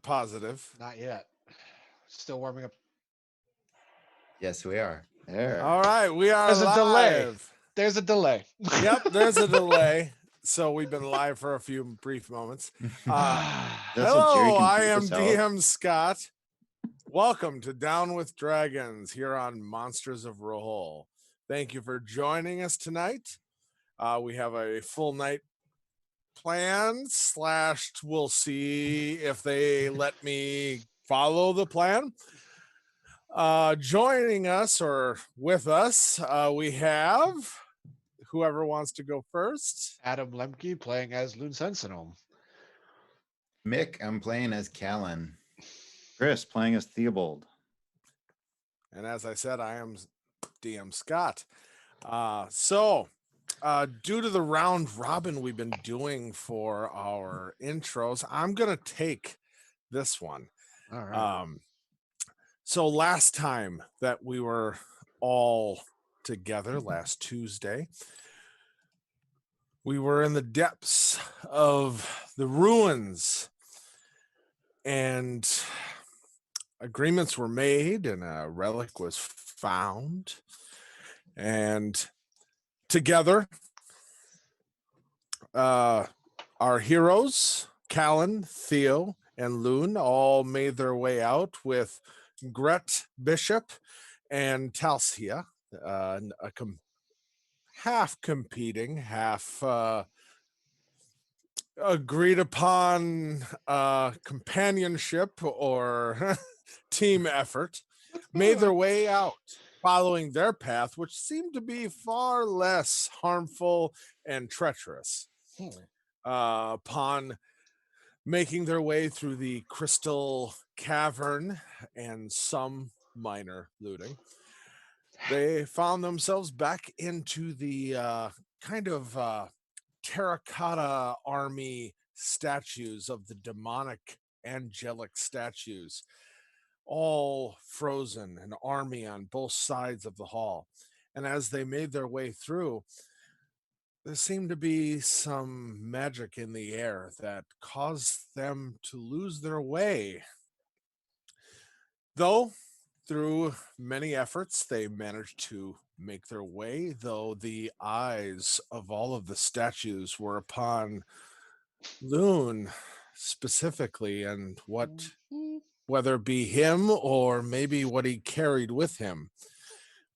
positive. Not yet. Still warming up. Yes, we are. There. All right, we are There's a delay. live. There's a delay. Yep, there's a delay. So we've been live for a few brief moments. That's what Jerry Hello, can I keep am us out. DM Scott. Welcome to Down with Dragons here on Monsters of Rohol. Thank you for joining us tonight. We have a full night planned / we'll see if they let me follow the plan. Joining us or with us, we have whoever wants to go first. Adam Lemke playing as Loon Sentinel. Mick, I'm playing as Callan. Chris playing as Theobald. And as I said, I am DM Scott. So due to the round robin we've been doing for our intros, I'm going to take this one. All right. So last time that we were all together last Tuesday, we were in the depths of the ruins and agreements were made and a relic was found. And together, our heroes, Callan, Theo, and Loon all made their way out with Gret Bishop and Talsia, half competing, half agreed upon companionship or team effort, made their way out following their path, which seemed to be far less harmful and treacherous. Upon making their way through the crystal cavern and some minor looting, they found themselves back into the kind of terracotta army statues of the demonic angelic statues, all frozen, an army on both sides of the hall. And as they made their way through, there seemed to be some magic in the air that caused them to lose their way. Though, through many efforts, they managed to make their way, though the eyes of all of the statues were upon Loon specifically, and whether it be him or maybe what he carried with him.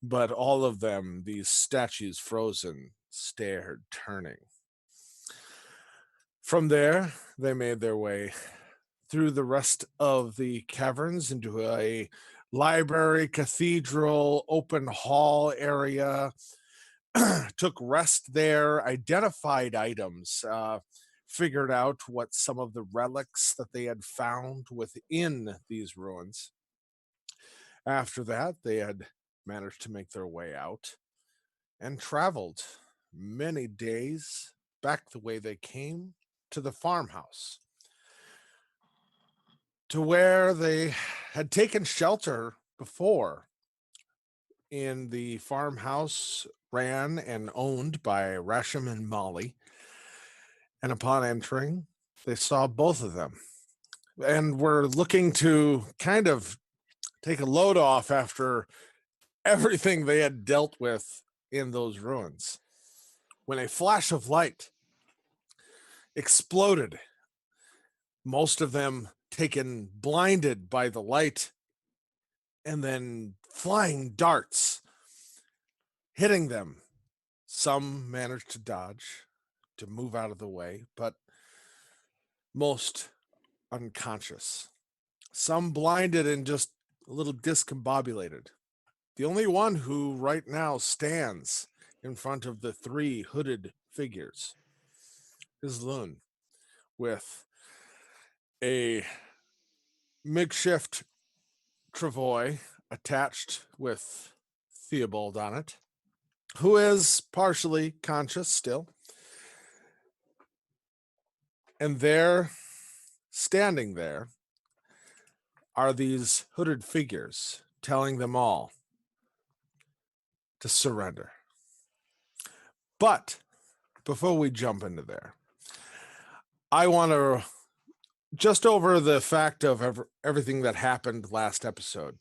But all of them, these statues frozen, stared, turning. From there, they made their way through the rest of the caverns into a library, cathedral, open hall area, took rest there, identified items, figured out what some of the relics that they had found within these ruins. After that, they had managed to make their way out and traveled many days back the way they came to the farmhouse, to where they had taken shelter before in the farmhouse ran and owned by Rasham and Molly. And upon entering, they saw both of them and were looking to kind of take a load off after everything they had dealt with in those ruins, when a flash of light exploded, most of them taken blinded by the light, and then flying darts hitting them. Some managed to dodge, to move out of the way, but most unconscious. Some blinded and just a little discombobulated. The only one who right now stands in front of the three hooded figures is Loon, with a makeshift travois attached with Theobald on it, who is partially conscious still. And there, standing there, are these hooded figures telling them all to surrender. But before we jump into there, I want to just over the fact of everything that happened last episode,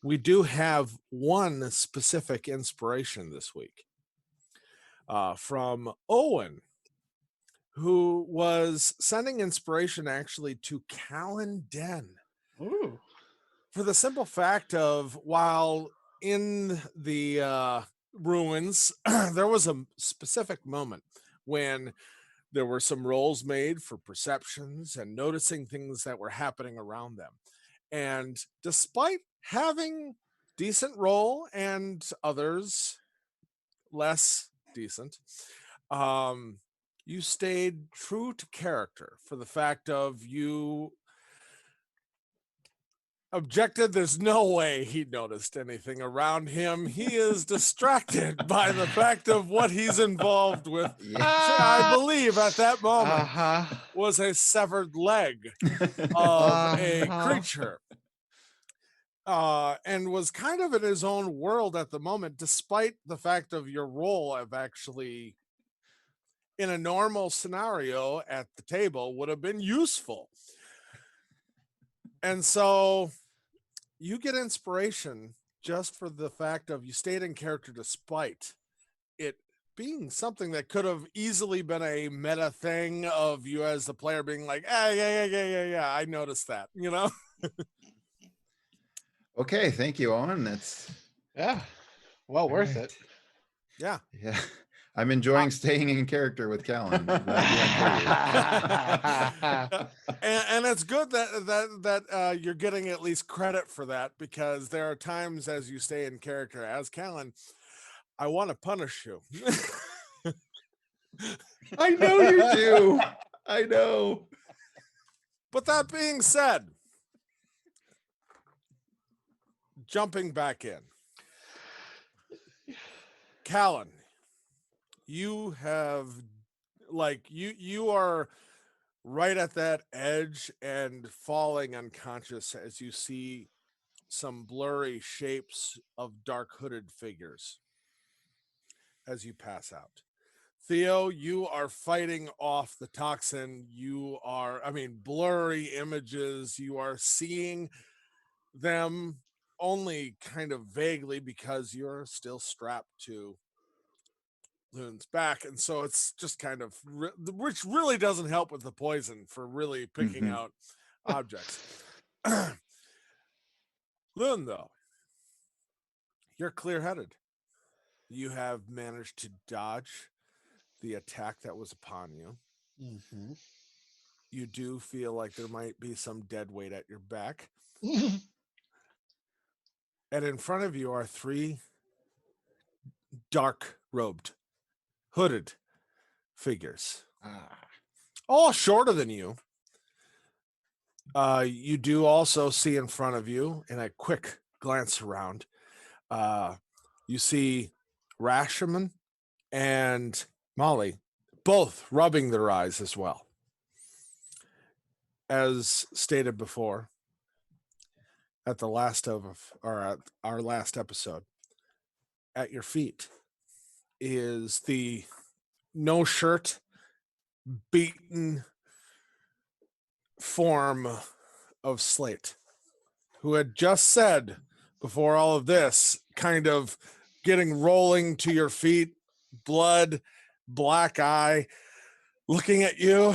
we do have one specific inspiration this week from Owen, who was sending inspiration actually to Callan Den. Ooh. For the simple fact of, while in the ruins, there was a specific moment when there were some rolls made for perceptions and noticing things that were happening around them. And despite having decent roll and others less decent, you stayed true to character for the fact of you objected there's no way he noticed anything around him. He is distracted by the fact of what he's involved with. I believe at that moment was a severed leg of a creature. And was kind of in his own world at the moment, despite the fact of your role of actually, in a normal scenario at the table, would have been useful. And so you get inspiration just for the fact of you stayed in character despite it being something that could have easily been a meta thing of you as the player being like, yeah, I noticed that, you know? Okay, thank you, Owen. That's well worth right. it. Yeah. Yeah. I'm enjoying staying in character with Callan. And it's good that you're getting at least credit for that, because there are times as you stay in character as Callan, I want to punish you. I know you do. I know. But that being said, jumping back in, Callan, you have, like, you are right at that edge and falling unconscious as you see some blurry shapes of dark hooded figures as you pass out. Theo, you are fighting off the toxin. You are, blurry images. You are seeing them only kind of vaguely because you're still strapped to Loon's back, and so it's just kind of which really doesn't help with the poison for really picking out objects. Loon, though, you're clear-headed. You have managed to dodge the attack that was upon you. You do feel like there might be some dead weight at your back. And in front of you are 3 dark-robed, hooded figures, all shorter than you. You do also see in front of you, in a quick glance around, you see Rashomon and Molly both rubbing their eyes as well. As stated before, at our last episode, at your feet is the no shirt, beaten form of Slate, who had just said before all of this, kind of getting rolling to your feet, blood, black eye, looking at you,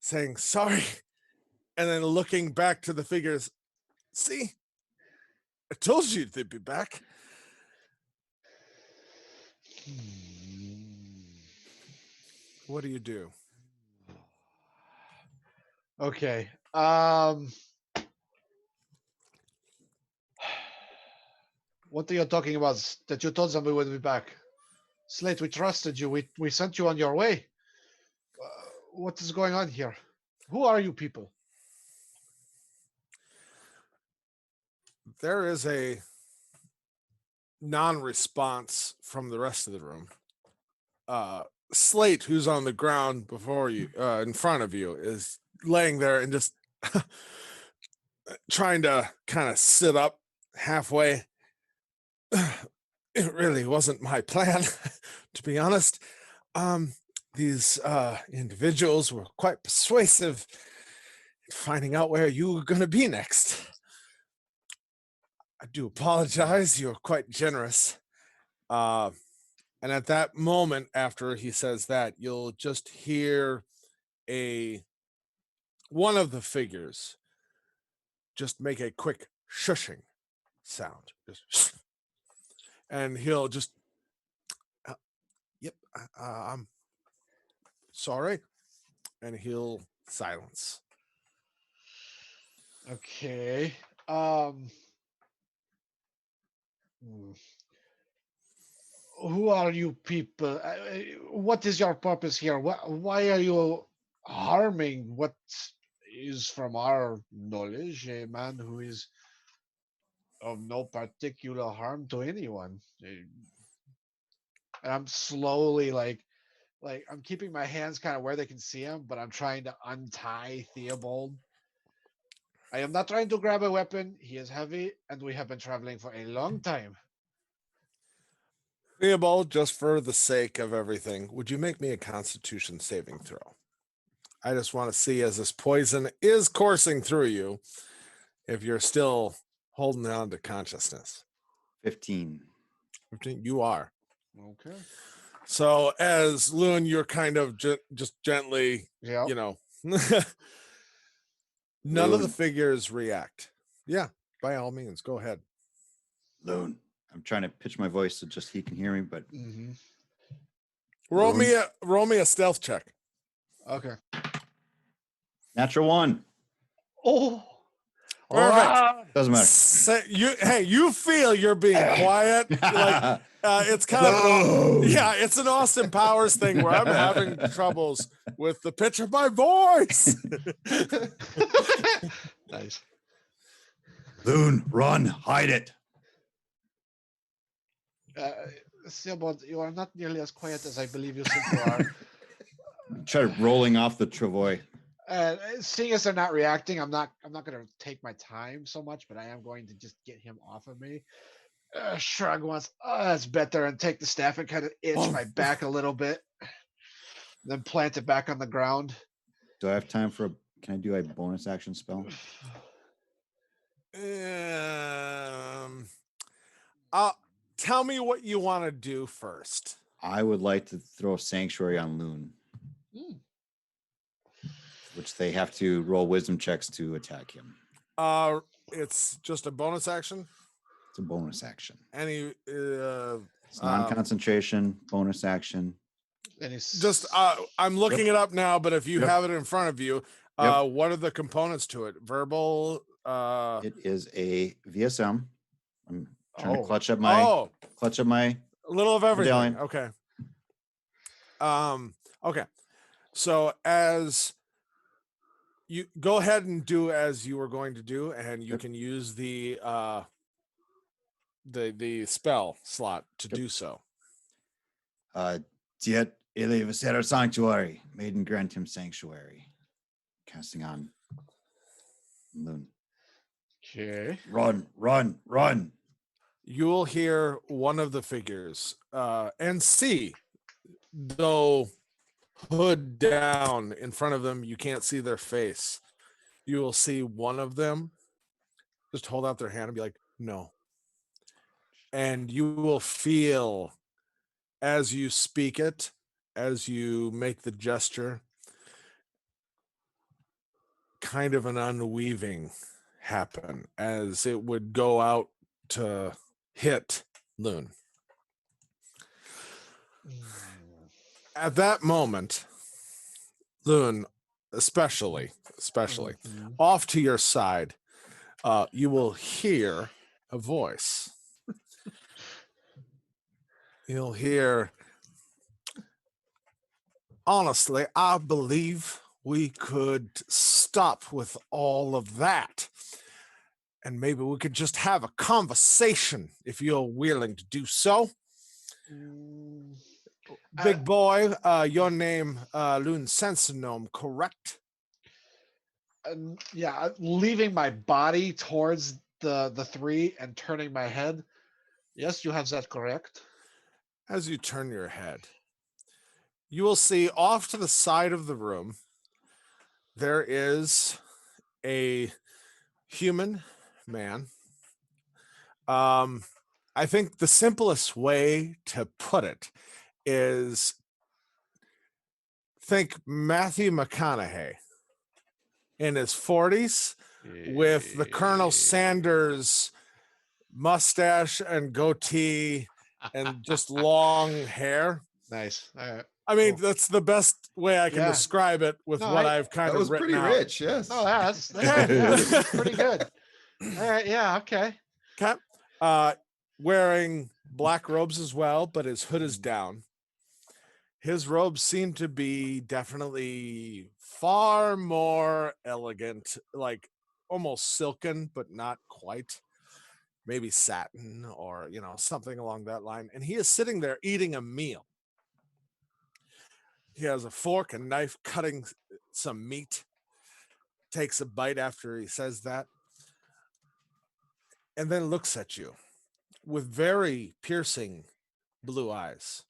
saying sorry, and then looking back to the figures. See, I told you they'd be back. What do you do? Okay. What are you talking about? That you told them we would be back? Slate, we trusted you. We sent you on your way. What is going on here? Who are you people? There is a non-response from the rest of the room. Slate, who's on the ground before you, in front of you, is laying there and just trying to kind of sit up halfway. It really wasn't my plan, to be honest. These individuals were quite persuasive, finding out where you were going to be next. I do apologize. You're quite generous. And at that moment, after he says that, you'll just hear one of the figures just make a quick shushing sound. Just and he'll just, yep, I'm sorry. And he'll silence. Okay. Hmm. Who are you people? What is your purpose here? Why are you harming what is, from our knowledge, a man who is of no particular harm to anyone? And I'm slowly like I'm keeping my hands kind of where they can see him, but I'm trying to untie Theobald. I am not trying to grab a weapon. He is heavy, and we have been traveling for a long time. Theobald, just for the sake of everything, would you make me a Constitution saving throw? I just want to see, as this poison is coursing through you, if you're still holding on to consciousness. 15. 15, you are. Okay. So as Loon, you're kind of just gently, Yeah. none of the Loon. figures react. Yeah, by all means, go ahead. Loon. I'm trying to pitch my voice so just he can hear me, but Mm-hmm. Roll me a stealth check. Okay. natural 1. Oh. Perfect. Doesn't matter. You feel you're being quiet. Like it's kind of it's an Austin Powers thing where I'm having troubles with the pitch of my voice. Nice. Loon, run, hide it. Theobald, you are not nearly as quiet as I believe you think you are. Try rolling off the travois. Seeing as they're not reacting, I'm not going to take my time so much, but I am going to just get him off of me. Shrug once. Oh, that's better, and take the staff and kind of itch my back a little bit. Then plant it back on the ground. Do I have time for can I do a bonus action spell? Tell me what you want to do first. I would like to throw Sanctuary on Loon, Hmm. which they have to roll wisdom checks to attack him. It's just a bonus action. It's a bonus action. Any It's non-concentration, bonus action. And he's just I'm looking it up now, but if you have it in front of you, what are the components to it? Verbal. It is a VSM. I'm trying to Oh. clutch up my A little of everything. medallion. Okay. Okay. So as you go ahead and do as you were going to do, and you can use the spell slot to do so. Diet Ilivacera Sanctuary. Maiden grant him sanctuary. Casting on Loon. okay. Run, run, run. You will hear one of the figures and see, though hood down in front of them, you can't see their face. You will see one of them just hold out their hand and be like, no. And you will feel, as you speak it, as you make the gesture, kind of an unweaving happen as it would go out to hit Loon. At that moment, Loon, especially Mhm. off to your side, you will hear a voice. You'll hear, honestly, I believe we could stop with all of that. And maybe we could just have a conversation if you're willing to do so. Mm, Big boy, your name, Loon Sensinome, correct? yeah, leaving my body towards the three and turning my head. Yes, you have that correct. As you turn your head, you will see off to the side of the room, there is a human man. I think the simplest way to put it is think Matthew McConaughey in his 40s with the Colonel Sanders mustache and goatee and just long hair. Nice. All right. I mean, Cool. that's the best way I can Yeah. describe it with No, what I- I've kind That of was written pretty out. rich. Yes. No, that's yeah, pretty good. All right. Yeah. Okay. Okay. Wearing black robes as well, but his hood is down. His robes seem to be definitely far more elegant, like almost silken, but not quite. Maybe satin or, something along that line. And he is sitting there eating a meal. He has a fork and knife cutting some meat, takes a bite after he says that, and then looks at you with very piercing blue eyes.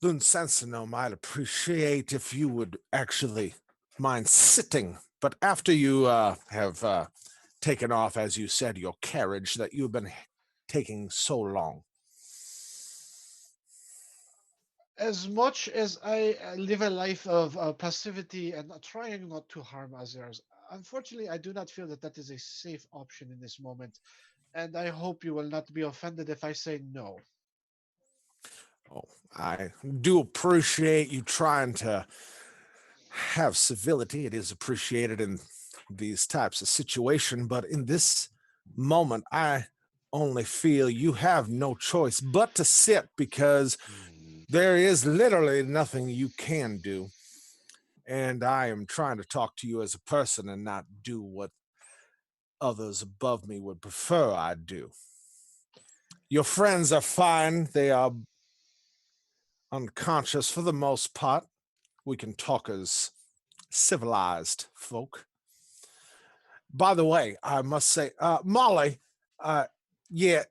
Lunsensinum, I'd appreciate if you would actually mind sitting, but after you have taken off, as you said, your carriage that you've been taking so long. As much as I live a life of passivity and trying not to harm others, unfortunately, I do not feel that that is a safe option in this moment. And I hope you will not be offended if I say no. Oh, I do appreciate you trying to have civility. It is appreciated in these types of situation, but in this moment, I only feel you have no choice but to sit because there is literally nothing you can do. And I am trying to talk to you as a person and not do what others above me would prefer I do. Your friends are fine. They are unconscious for the most part. We can talk as civilized folk. By the way, I must say, Molly, yeah,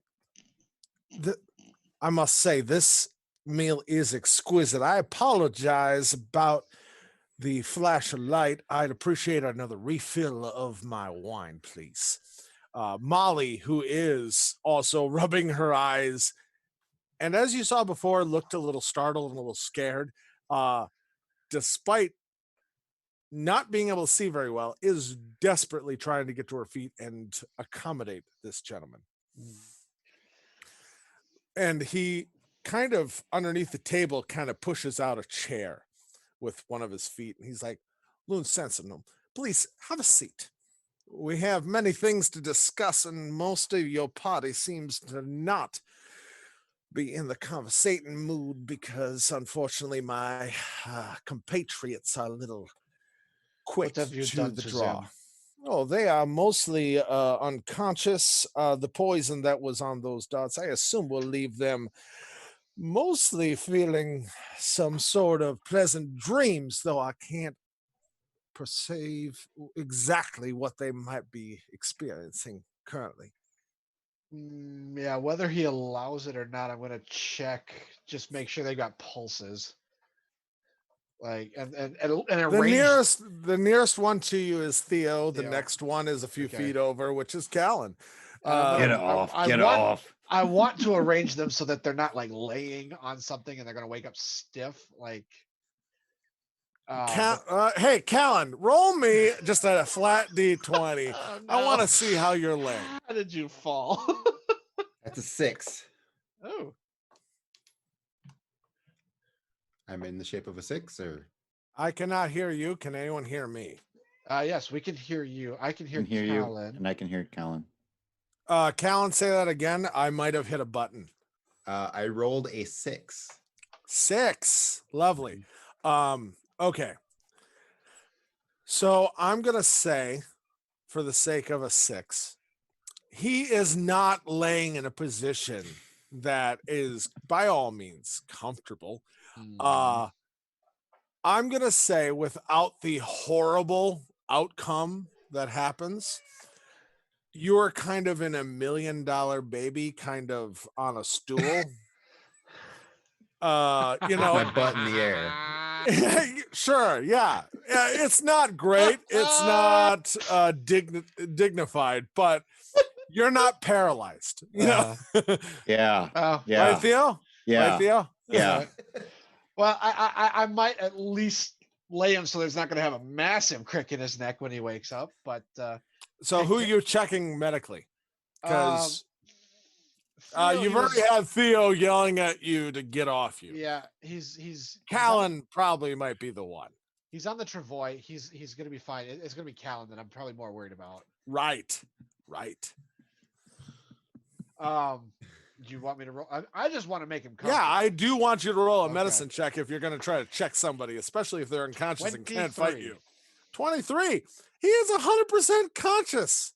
I must say this meal is exquisite. I apologize about the flash of light. I'd appreciate another refill of my wine, please. Molly, who is also rubbing her eyes, and as you saw before, looked a little startled and a little scared, despite not being able to see very well, is desperately trying to get to her feet and accommodate this gentleman. And he kind of underneath the table kind of pushes out a chair with one of his feet. And he's like, Loon Sensinum, please have a seat. We have many things to discuss, and most of your party seems to not be in the conversating mood because, unfortunately, my compatriots are a little quick What have you to done the to draw. them? Oh, they are mostly unconscious. The poison that was on those dots, I assume, will leave them mostly feeling some sort of pleasant dreams, though I can't perceive exactly what they might be experiencing currently. Yeah, whether he allows it or not, I'm gonna check. Just make sure they got pulses. Like and The arrange. nearest one to you is Theo. The Theo. next one is a few Okay. feet over, which is Callan. And I'm Get gonna- off. I Get want- off. I want to arrange them so that they're not like laying on something and they're gonna wake up stiff. Like, Hey, Callan, roll me just a flat D20. oh, I want no. to see how you're laying. How did you fall? That's a 6. Oh, I'm in the shape of a 6, or I cannot hear you. Can anyone hear me? yes, we can hear you. I can I hear, can hear you, Callan. and I can hear Callan. Callan, say that again. I might have hit a button. I rolled a 6. 6. Lovely. Okay. So I'm going to say, for the sake of a 6, he is not laying in a position that is by all means comfortable. Hmm. I'm going to say, without the horrible outcome that happens, you're kind of in a $1 million baby kind of on a stool. My butt in the air. Sure, yeah. It's not great. It's not dignified, but you're not paralyzed. You know, Yeah, Oh, yeah, right, Theo? Right, yeah, Theo? yeah. well, I might at least lay him so there's not going to have a massive crick in his neck when he wakes up. But So Take who ca- you checking medically? Because Theo, you've he was, already had Theo yelling at you to get off you. yeah, he's Callan probably might be the one. he's on the Travoy. He's going to be fine. It's going to be Callan that I'm probably more worried about. Right. Right. Do you want me to roll? I just want to make him Yeah, comfortable. I do want you to roll a Okay. medicine check if you're going to try to check somebody, especially if they're unconscious and can't fight 23. you. 23. He is 100% conscious.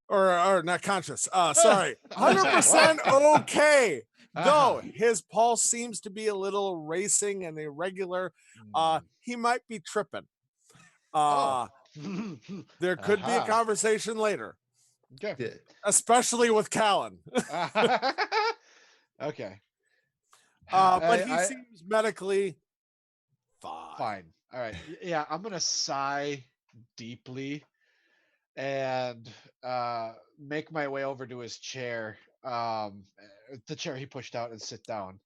Or not conscious. Sorry. 100% okay. Though his pulse seems to be a little racing and irregular. He might be tripping. Oh. There could be a Aha. conversation later, Okay. especially with Callan. Okay. But he I- seems medically fine. Fine. All right. Yeah, I'm gonna sigh deeply and make my way over to his chair, the chair he pushed out, and sit down.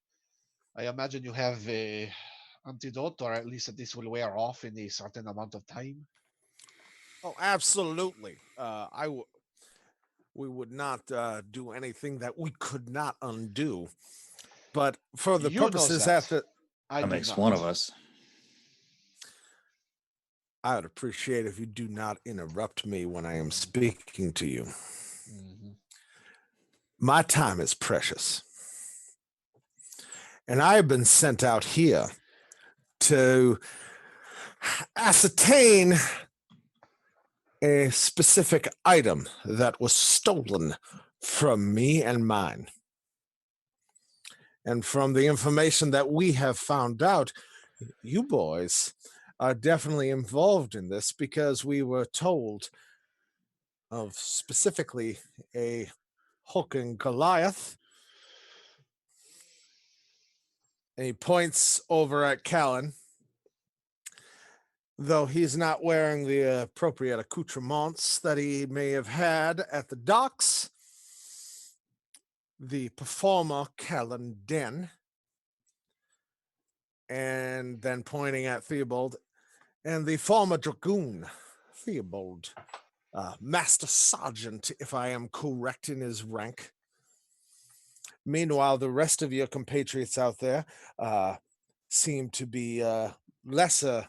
I imagine you have a antidote, or at least that this will wear off in a certain amount of time. Oh, absolutely. We would not do anything that we could not undo. But for the You knows purposes that. after, I That do makes not. one of us. I would appreciate if you do not interrupt me when I am speaking to you. Mhm. My time is precious. And I have been sent out here to ascertain a specific item that was stolen from me and mine. And from the information that we have found out, you boys are definitely involved in this because we were told of specifically a Hulk and Goliath. And he points over at Callan. Though he's not wearing the appropriate accoutrements that he may have had at the docks, the performer Callan Den, and then pointing at Theobald, and the former dragoon Theobald, Master Sergeant, if I am correct in his rank. Meanwhile, the rest of your compatriots out there seem to be lesser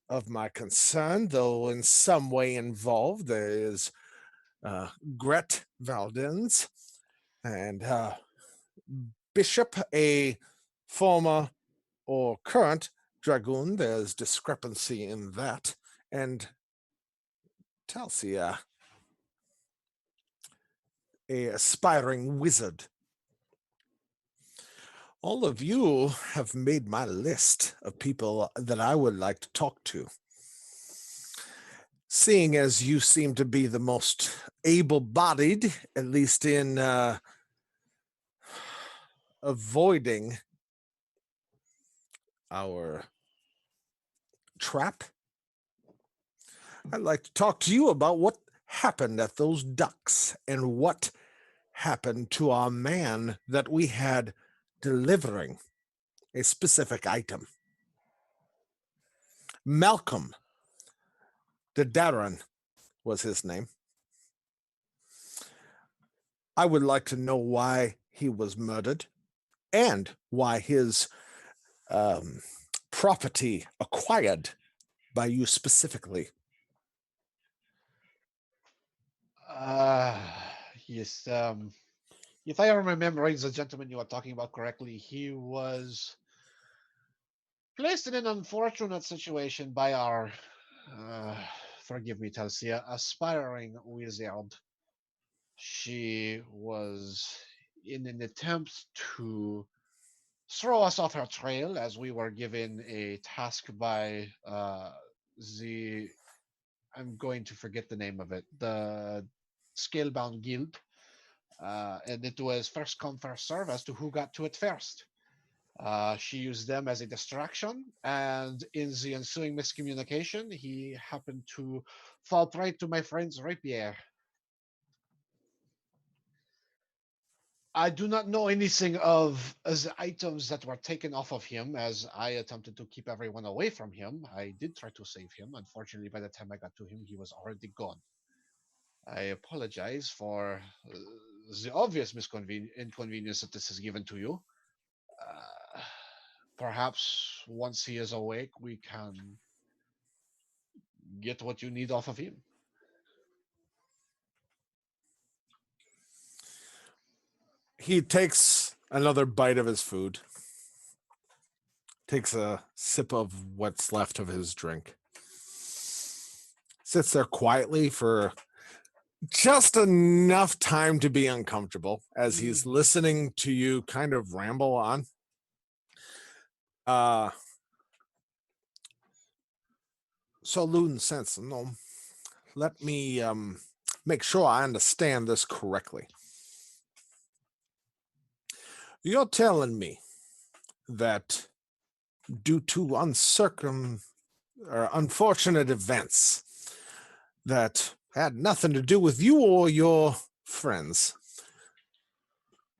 of my concern, though in some way involved. There is Gret Valdens and Bishop, a former or current dragoon. There's discrepancy in that. And Talcia, a aspiring wizard. All of you have made my list of people that I would like to talk to. Seeing as you seem to be the most able-bodied, at least in avoiding our trap, I'd like to talk to you about what happened at those ducks and what happened to our man that we had delivering a specific item. Malcolm de Darren was his name. I would like to know why he was murdered and why his property acquired by you specifically. Yes. If I am remembering the gentleman you are talking about correctly, he was placed in an unfortunate situation by our, forgive me, Talcia, aspiring wizard. She was in an attempt to throw us off her trail as we were given a task by the, I'm going to forget the name of it, the Scalebound Guild. And it was first come, first serve as to who got to it first. She used them as a distraction, and in the ensuing miscommunication, he happened to fall prey to my friend's rapier. I do not know anything of the items that were taken off of him, as I attempted to keep everyone away from him. I did try to save him. Unfortunately, by the time I got to him, he was already gone. I apologize for the obvious inconvenience that this has given to you. Uh, Perhaps once he is awake, we can get what you need off of him. He takes another bite of his food, takes a sip of what's left of his drink, sits there quietly for just enough time to be uncomfortable as he's listening to you kind of ramble on. So Luden Sentinel, let me make sure I understand this correctly. You're telling me that due to unfortunate events that had nothing to do with you or your friends,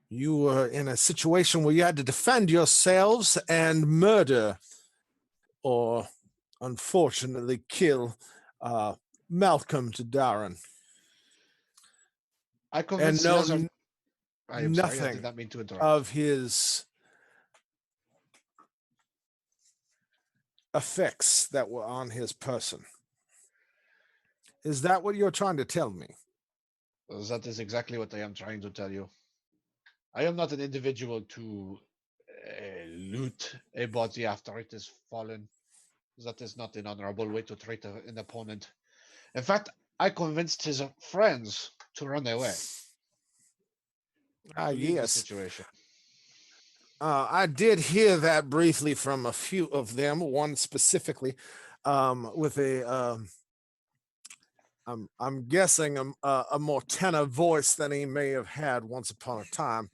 you were in a situation where you had to defend yourselves and murder or unfortunately kill Malcolm to Darren. I convinced know Yazar. I am sorry, I nothing did not mean to interrupt. of his effects that were on his person. Is that what you're trying to tell me? That is exactly what I am trying to tell you. I am not an individual to loot a body after it is fallen. That is not an honorable way to treat an opponent. In fact, I convinced his friends to run away. To leave the Yes. situation. I did hear that briefly from a few of them, one specifically with a, I'm guessing a more tenor voice than he may have had once upon a time.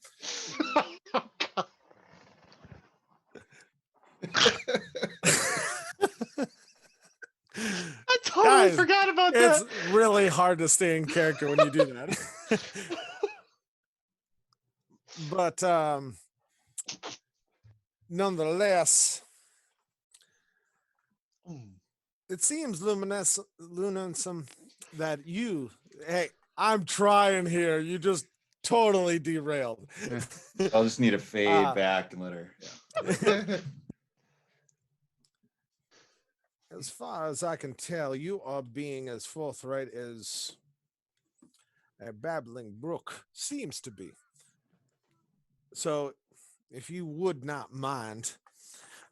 I totally Guys, forgot about It's that. really hard to stay in character when you do that. But nonetheless, it seems Lunansum that you, hey, I'm trying here. You just totally derailed. I'll just need to fade Ah. back and let her. Yeah. As far as I can tell, you are being as forthright as a babbling brook seems to be. So, if you would not mind,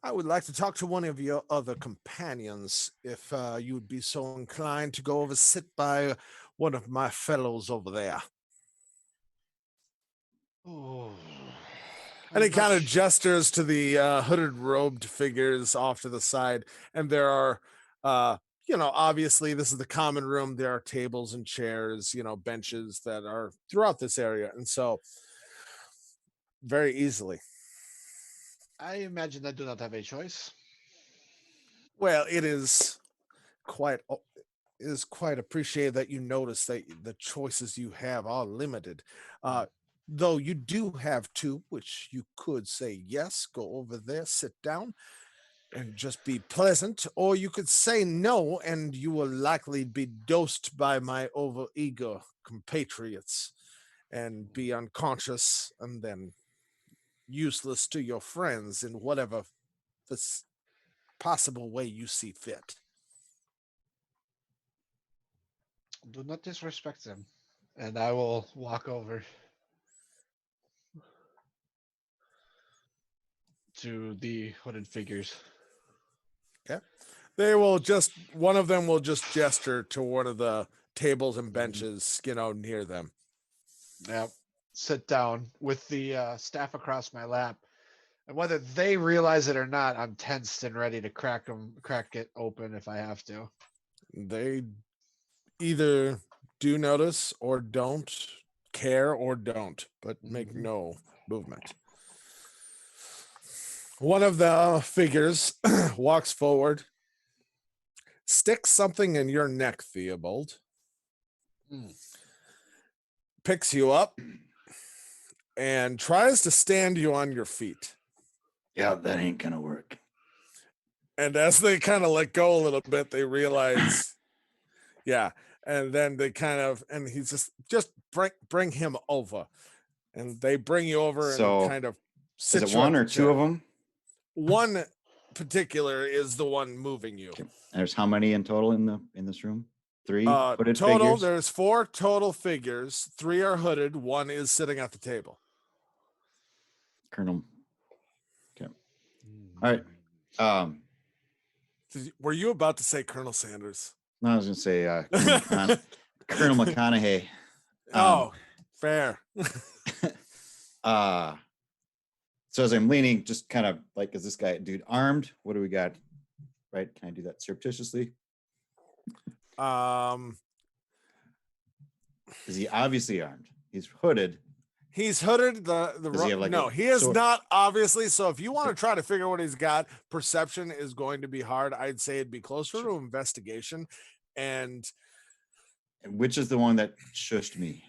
I would like to talk to one of your other companions, if you would be so inclined to go over sit by one of my fellows over there. Oh, And he I'm not kind of sh- gestures to the hooded robed figures off to the side. And there are, obviously this is the common room. There are tables and chairs, benches that are throughout this area. And so very easily. I imagine I do not have a choice. Well, it is quite appreciated that you notice that the choices you have are limited. Though you do have two, which you could say yes, go over there, sit down, and just be pleasant, or you could say no, and you will likely be dosed by my overeager compatriots and be unconscious and then useless to your friends in whatever this possible way you see fit. Do not disrespect them. And I will walk over to the hooded figures. Okay. They will just, one of them will just gesture to one of the tables and benches, near them. Yep. Sit down with the staff across my lap. And whether they realize it or not, I'm tensed and ready to crack it open if I have to. They either do notice or don't care or don't, but make no movement. One of the figures walks forward, sticks something in your neck, Theobald, Mm. picks you up, and tries to stand you on your feet. Yeah, that ain't gonna work. And as they kind of let go a little bit, they realize, yeah. And then they kind of, and he's just bring him over, and they bring you over So, and kind of sit Is it you one at or the two of chair. them? One particular is the one moving you. Okay. There's how many in total in this room? 3 hooded Total, figures. there's 4 total figures. 3 are hooded. 1 is sitting at the table. Colonel. Okay. All right. Were you about to say Colonel Sanders? No, I was gonna say Colonel McConaughey. Oh, fair. So as I'm leaning, just kind of like, is this guy dude armed? What do we got? Right? Can I do that surreptitiously? Is he obviously armed? He's hooded. He's hooded. Does he have like no, a he is sword? not obviously. So if you want to try to figure what he's got, perception is going to be hard. I'd say it'd be closer to investigation. And Which is the one that shushed me?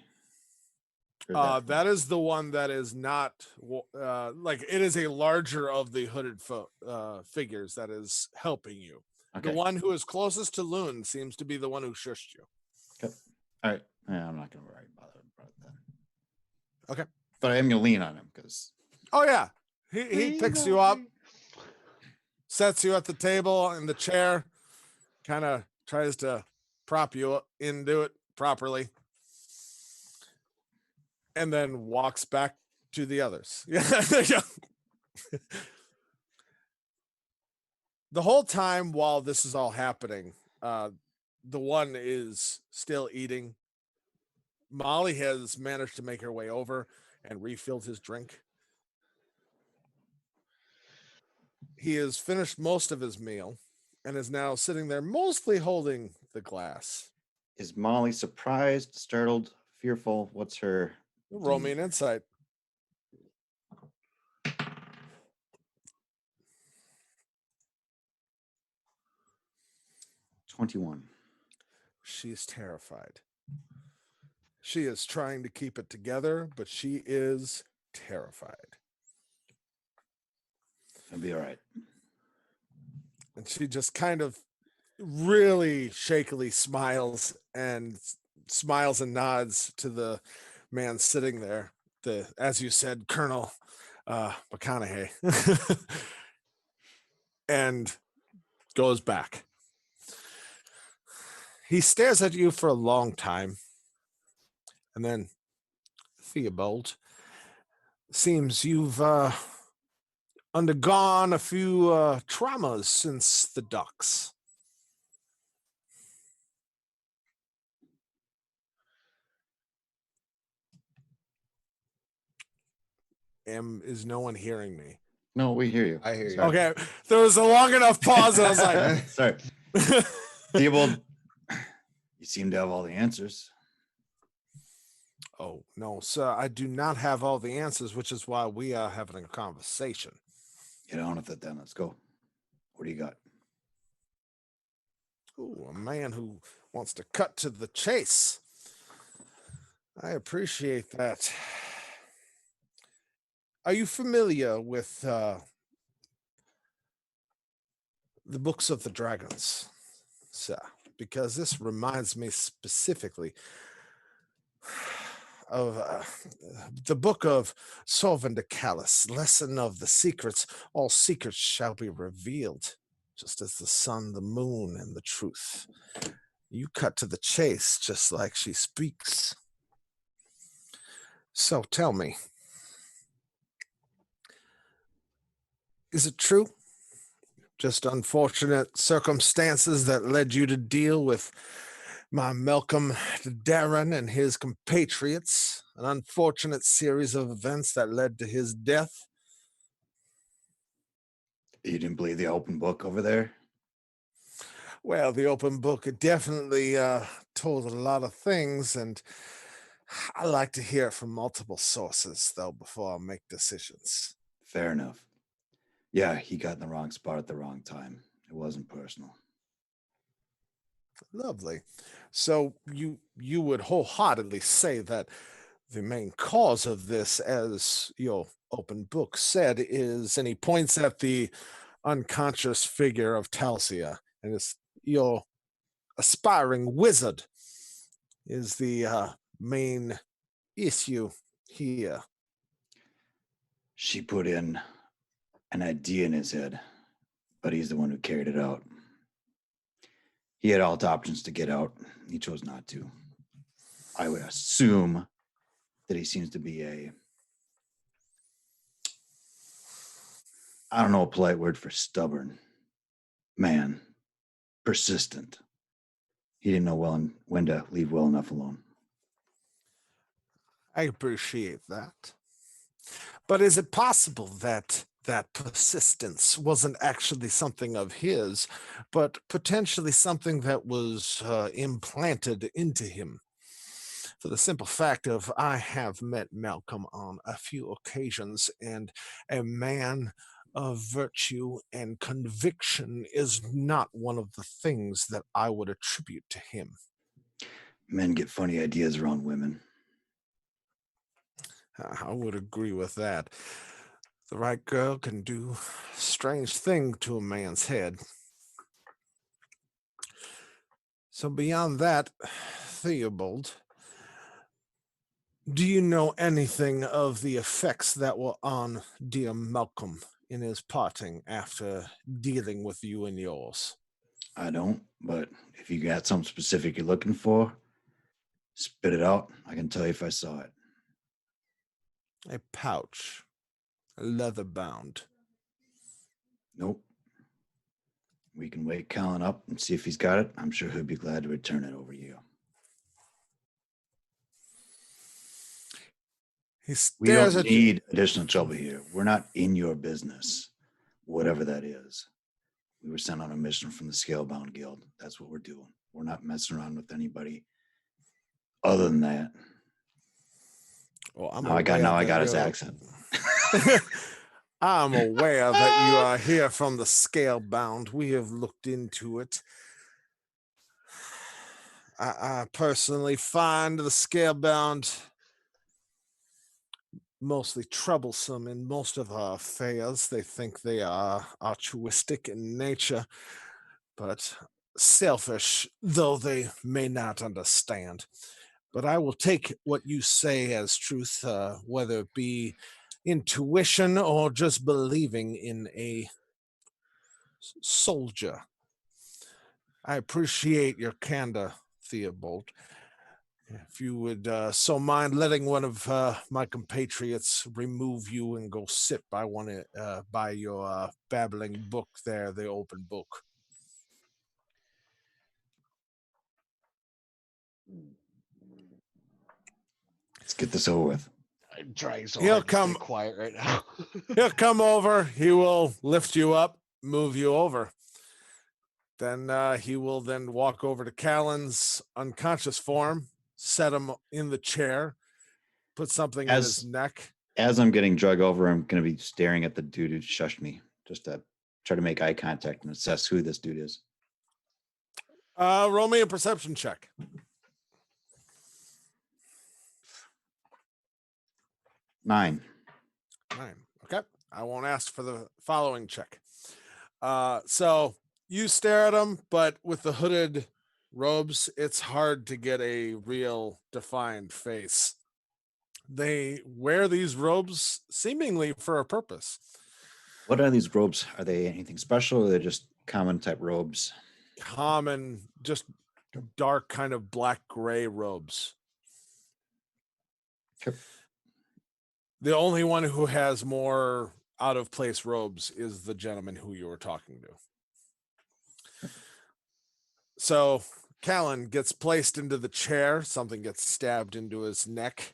that is the one that is not like it is a larger of the hooded figures that is helping you. Okay. The one who is closest to Loon seems to be the one who shushed you. Okay. All right. Yeah, I'm not gonna worry about that. Okay. But I am gonna lean on him because Oh yeah, he picks you up, sets you at the table in the chair, kind of tries to prop you into it properly, and then walks back to the others. Yeah, there you go. The whole time while this is all happening, the one is still eating. Molly has managed to make her way over and refilled his drink. He has finished most of his meal and is now sitting there mostly holding the glass. is Molly surprised, startled, fearful? What's her Roll me an insight. $21. She's terrified. She is trying to keep it together, but she is terrified. It'll be all right. And she just kind of really shakily smiles and nods to the man sitting there. As you said, Colonel McConaughey. And goes back. He stares at you for a long time. And then, Theobald, seems you've undergone a few traumas since the docks. Is no one hearing me? No, we hear you. I hear you. Sorry. Okay, there was a long enough pause. I was like, Sorry. Theobald, you seem to have all the answers. oh, no, sir, I do not have all the answers, which is why we are having a conversation. Get on with it then. Let's go. What do you got? Ooh, a man who wants to cut to the chase. I appreciate that. Are you familiar with the books of the dragons, sir? Because this reminds me specifically of the book of Sorvendacalis, lesson of the secrets. All secrets shall be revealed, just as the sun, the moon, and the truth. You cut to the chase, just like she speaks. So tell me, is it true? Just unfortunate circumstances that led you to deal with my Malcolm Darren and his compatriots, an unfortunate series of events that led to his death. You didn't believe the open book over there? Well, the open book it definitely told a lot of things, and I like to hear it from multiple sources, though, before I make decisions. Fair enough. Yeah, he got in the wrong spot at the wrong time. It wasn't personal. Lovely. So you would wholeheartedly say that the main cause of this, as your open book said, is, and he points at the unconscious figure of Talsia, and it's your aspiring wizard is the main issue here. She put in an idea in his head, but he's the one who carried it out. He had all the options to get out. He chose not to. I would assume that he seems to be I don't know a polite word for stubborn man, persistent. He didn't know when to leave well enough alone. I appreciate that. But is it possible that that persistence wasn't actually something of his, but potentially something that was implanted into him? For the simple fact of I have met Malcolm on a few occasions, and a man of virtue and conviction is not one of the things that I would attribute to him. Men get funny ideas around women. I would agree with that. The right girl can do strange thing to a man's head. So beyond that, Theobald, do you know anything of the effects that were on dear Malcolm in his parting after dealing with you and yours? I don't, but if you got something specific you're looking for, spit it out. I can tell you if I saw it. A pouch, leather bound. Nope. We can wake Callan up and see if he's got it. I'm sure he'll be glad to return it over to you. He We stares don't at you. need additional trouble here. We're not in your business, whatever that is. We were sent on a mission from the Scalebound Guild. That's what we're doing. We're not messing around with anybody other than that. Well, Now I got his accent. I'm aware that you are here from the Scalebound. We have looked into it. I personally find the Scalebound mostly troublesome in most of our affairs. They think they are altruistic in nature, but selfish, though they may not understand. But I will take what you say as truth, whether it be intuition or just believing in a soldier. I appreciate your candor, Theobald. If you would so mind letting one of my compatriots remove you and go sit by by your babbling book there, the open book. Let's get this over with. I'm trying so He'll hard to come- stay quiet right now. He'll come over. He will lift you up, move you over. Then he will then walk over to Callan's unconscious form, set him in the chair, put something in his neck. As I'm getting drug over, I'm going to be staring at the dude who shushed me, just to try to make eye contact and assess who this dude is. Roll me a perception check. 9. 9. Okay. I won't ask for the following check. So you stare at him, but with the hooded robes, it's hard to get a real defined face. They wear these robes seemingly for a purpose. What are these robes? Are they anything special, or they're just common type robes? Common, just dark kind of black gray robes. Sure. The only one who has more out of place robes is the gentleman who you were talking to. So Callan gets placed into the chair, something gets stabbed into his neck.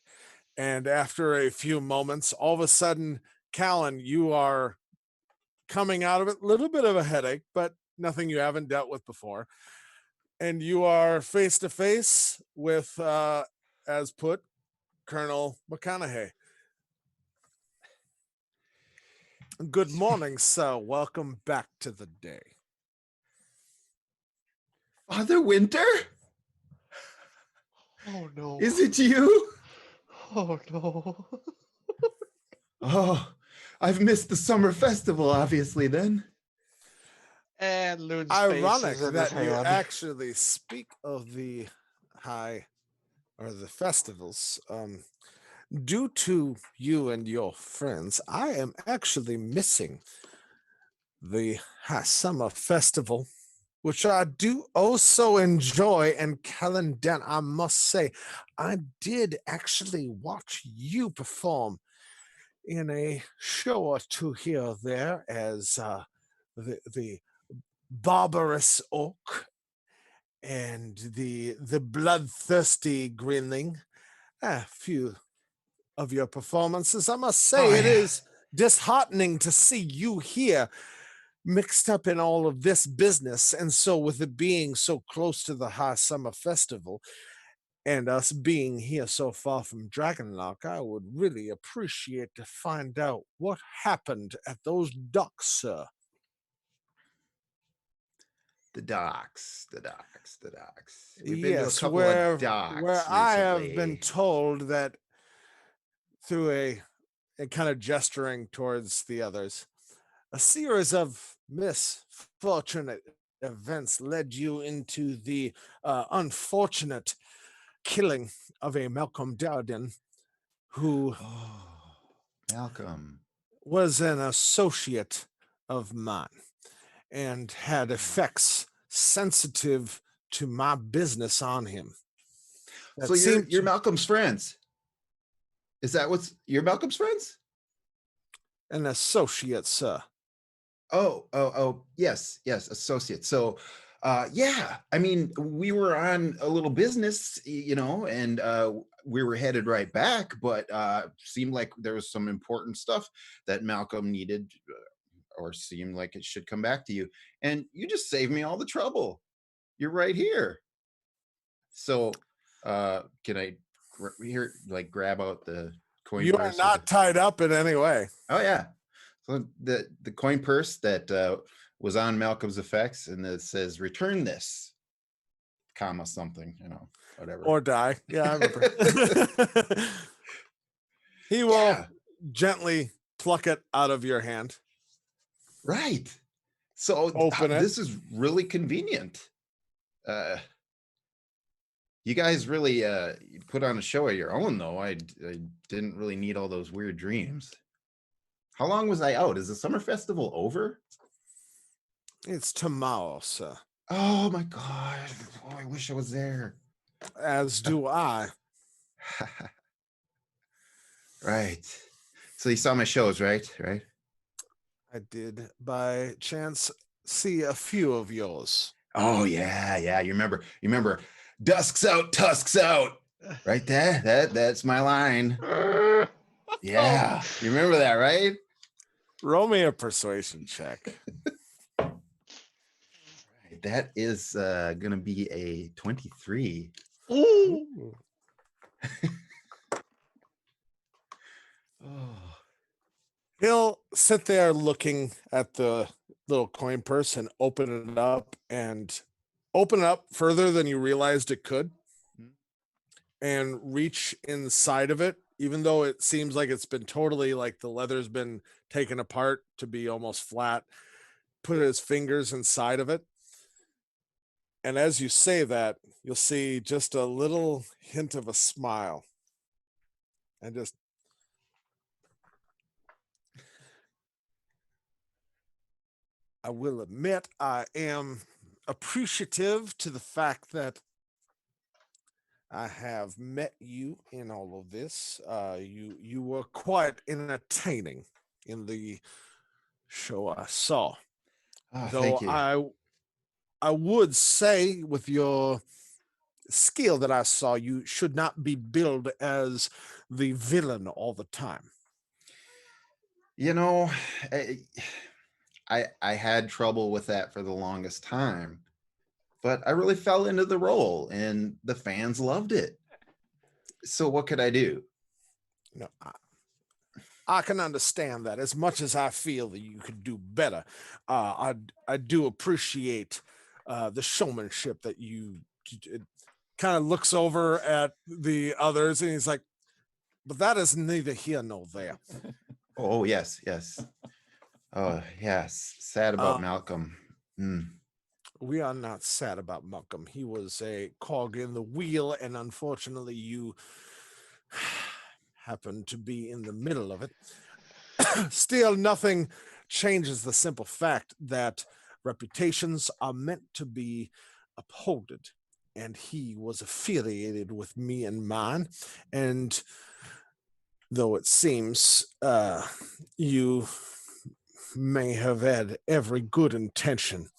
And after a few moments, all of a sudden, Callan, you are coming out of it, a little bit of a headache, but nothing you haven't dealt with before. And you are face to face with, as put, Colonel McConaughey. Good morning, sir. Welcome back to the day. Father Winter? Oh no. Is it you? Oh no. Oh, I've missed the summer festival, obviously, then. And Loon's Ironic face is in his that you hand. actually speak of the high or the festivals. Due to you and your friends, I am actually missing the high summer festival, which I do also enjoy. And Calendar, I must say, I did actually watch you perform in a show or two here or there as the barbarous oak and the bloodthirsty Greenling. A few of your performances. I must say, Oh, it yeah. is disheartening to see you here mixed up in all of this business. And so, with it being so close to the High Summer Festival and us being here so far from Dragonlock, I would really appreciate to find out what happened at those docks, sir. The docks. We've been to a Yes, couple where of docks where I have been recently. told that through a kind of gesturing towards the others, a series of misfortunate events led you into the unfortunate killing of a Malcolm Dowden, who Oh, Malcolm. was an associate of mine and had effects sensitive to my business on him. That So seemed you're to- Malcolm's friends. Is that what's you're Malcolm's friends? an associate, sir. Oh, yes, associate. So, yeah, I mean, we were on a little business, and we were headed right back, but seemed like there was some important stuff that Malcolm needed, or seemed like it should come back to you, and you just saved me all the trouble. You're right here. So, can I here like grab out the coin You are purse? not tied up in any way. Oh yeah. So the coin purse that was on Malcolm's effects, and it says return this, comma something, whatever. Or die. Yeah, I remember. He will Yeah, gently pluck it out of your hand. right. So Open it. this is really convenient. You guys really put on a show of your own, though. I didn't really need all those weird dreams. How long was I out? Is the summer festival over? It's tomorrow, sir. Oh my god! Oh, I wish I was there. As do I. Right. So you saw my shows, right? Right. I did by chance see a few of yours. Oh yeah. You remember, dusk's out, tusk's out. Right there. That's my line. Yeah. You remember that, right? Roll me a persuasion check. That is gonna be a 23. Ooh. Oh. He'll sit there looking at the little coin purse and open it up further than you realized it could and reach inside of it, even though it seems like it's been totally like the leather's been taken apart to be almost flat. Put his fingers inside of it. And as you say that, you'll see just a little hint of a smile. And just I will admit I am appreciative to the fact that I have met you in all of this. You were quite entertaining in the show I saw. Oh, Though thank you. I would say with your skill that I saw, you should not be billed as the villain all the time. I had trouble with that for the longest time, but I really fell into the role and the fans loved it. So what could I do? No, I can understand that. As much as I feel that you could do better, I do appreciate the showmanship that you. It kind of looks over at the others, and he's like, "But that is neither here nor there." Oh, yes, yes. Oh, yes. Sad about Uh, Malcolm. Mm. we are not sad about Malcolm. He was a cog in the wheel, and unfortunately, you happened to be in the middle of it. Still, nothing changes the simple fact that reputations are meant to be upholded. And he was affiliated with me and mine. And though it seems you may have had every good intention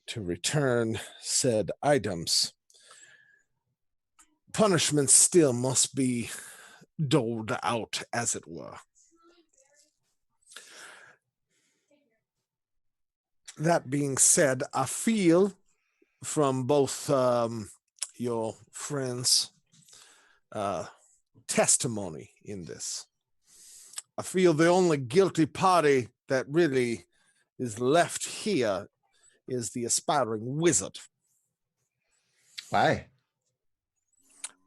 to return said items, punishment still must be doled out, as it were. That being said, I feel from both your friends' testimony in this, I feel the only guilty party that really is left here is the aspiring wizard. Why?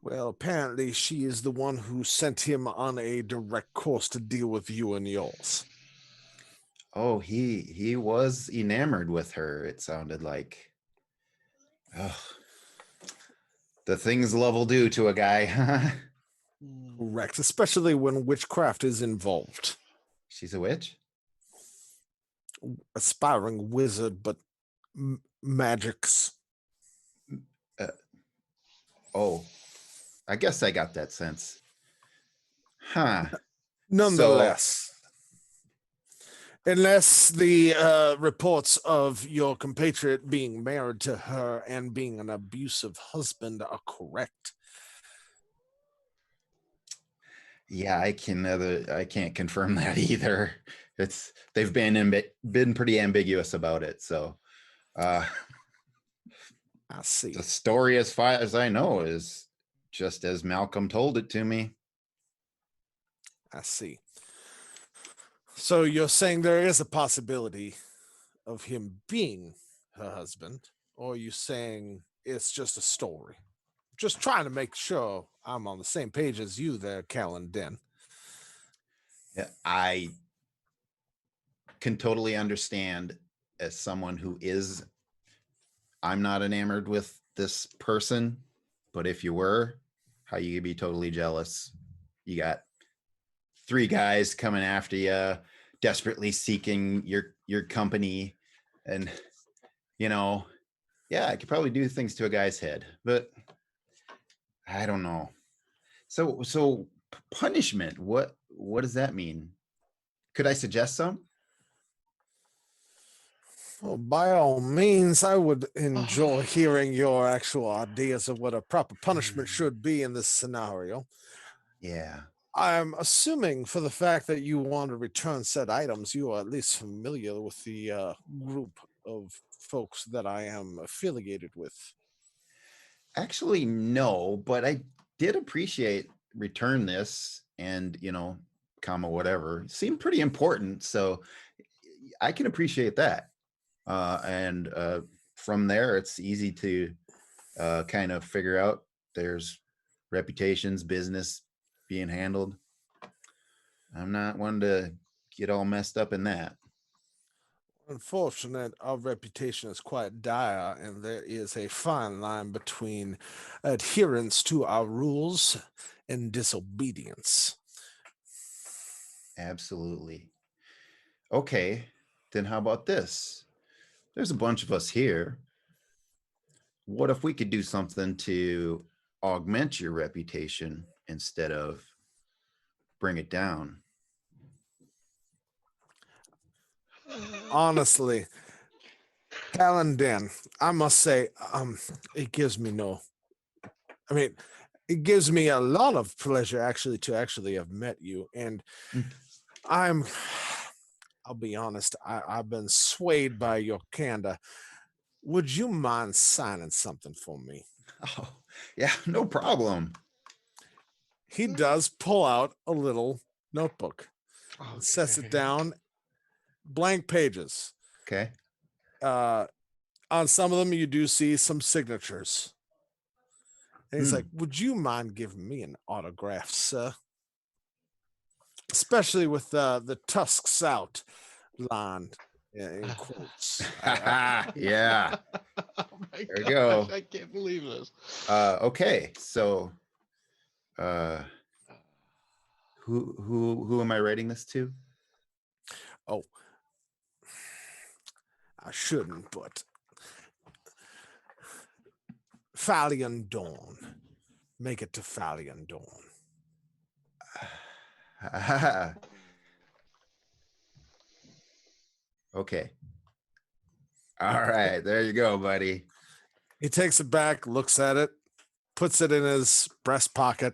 Well, apparently she is the one who sent him on a direct course to deal with you and yours. Oh, he was enamored with her, it sounded like. Ugh. The things love will do to a guy. Correct, especially when witchcraft is involved. She's a witch? Aspiring wizard, but magics. Oh, I guess I got that sense. Huh. Nonetheless, unless the reports of your compatriot being married to her and being an abusive husband are correct. Yeah, I can't confirm that either. They've been pretty ambiguous about it. So I see. the story, as far as I know, is just as Malcolm told it to me. I see. So you're saying there is a possibility of him being her husband, or are you saying it's just a story? Just trying to make sure I'm on the same page as you there, Callan Den. Yeah, I can totally understand, as someone who is, I'm not enamored with this person, but if you were, how you could be totally jealous. You got 3 guys coming after you, desperately seeking your company, and yeah, I could probably do things to a guy's head, but I don't know. So punishment, what does that mean? Could I suggest some? Well, by all means, I would enjoy hearing your actual ideas of what a proper punishment should be in this scenario. Yeah. I'm assuming, for the fact that you want to return said items, you are at least familiar with the group of folks that I am affiliated with. Actually, no, but I did appreciate return this and, comma, whatever. Seemed pretty important. So I can appreciate that. And from there, it's easy to kind of figure out there's reputations, business being handled. I'm not one to get all messed up in that. Unfortunate, our reputation is quite dire, and there is a fine line between adherence to our rules and disobedience. Absolutely. Okay, then how about this? There's a bunch of us here. What if we could do something to augment your reputation instead of bring it down? Honestly, Callan Den, I must say, it gives me it gives me a lot of pleasure to actually have met you. And Mm. I'll be honest, I've been swayed by your candor. Would you mind signing something for me? Oh, yeah, no problem. He does pull out a little notebook. Sets it Okay. down. Blank pages. Okay. On some of them, you do see some signatures. And he's Hmm. like, "Would you mind giving me an autograph, sir? Especially with the tusks out line in quotes." Yeah. Oh my There we gosh, go. I can't believe this. Okay. So, who am I writing this to? Oh, I shouldn't, but Fallion Dawn. Make it to Fallion Dawn. Okay. All right. There you go, buddy. He takes it back, looks at it, puts it in his breast pocket.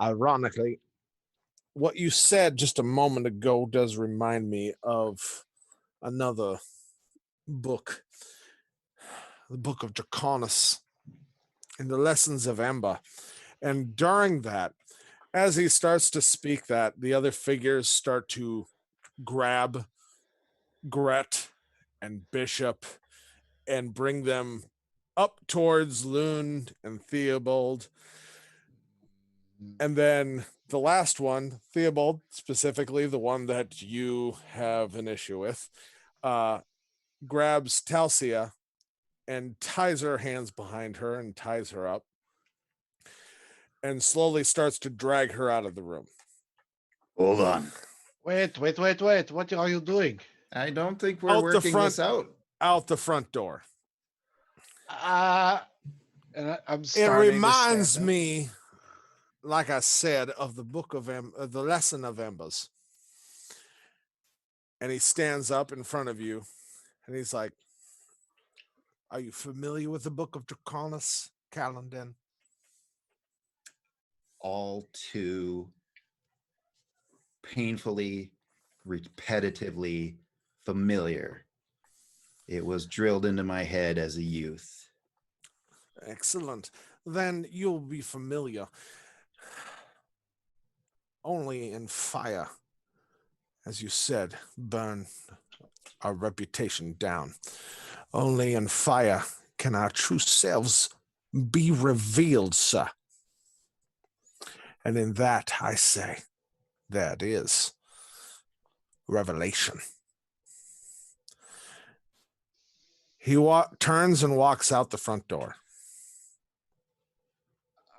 Ironically, what you said just a moment ago does remind me of another book, the Book of Draconis, and the Lessons of Ember. And during that, as he starts to speak that, the other figures start to grab Gret and Bishop and bring them up towards Loon and Theobald. And then the last one, Theobald, specifically the one that you have an issue with, grabs Talsia and ties her hands behind her and ties her up and slowly starts to drag her out of the room. Hold on. Wait. What are you doing? I don't think we're Out the working front. this out. Out the front door. And I'm It starting to reminds stand up. me, like I said, of the book of the Lesson of Embers. And he stands up in front of you and he's like, "Are you familiar with the Book of Draconis, Calendin?" All too painfully, repetitively familiar. It was drilled into my head as a youth. Excellent. Then you'll be familiar. Only in fire, as you said, burn our reputation down. Only in fire can our true selves be revealed, sir. And in that, I say, that is revelation. He turns and walks out the front door.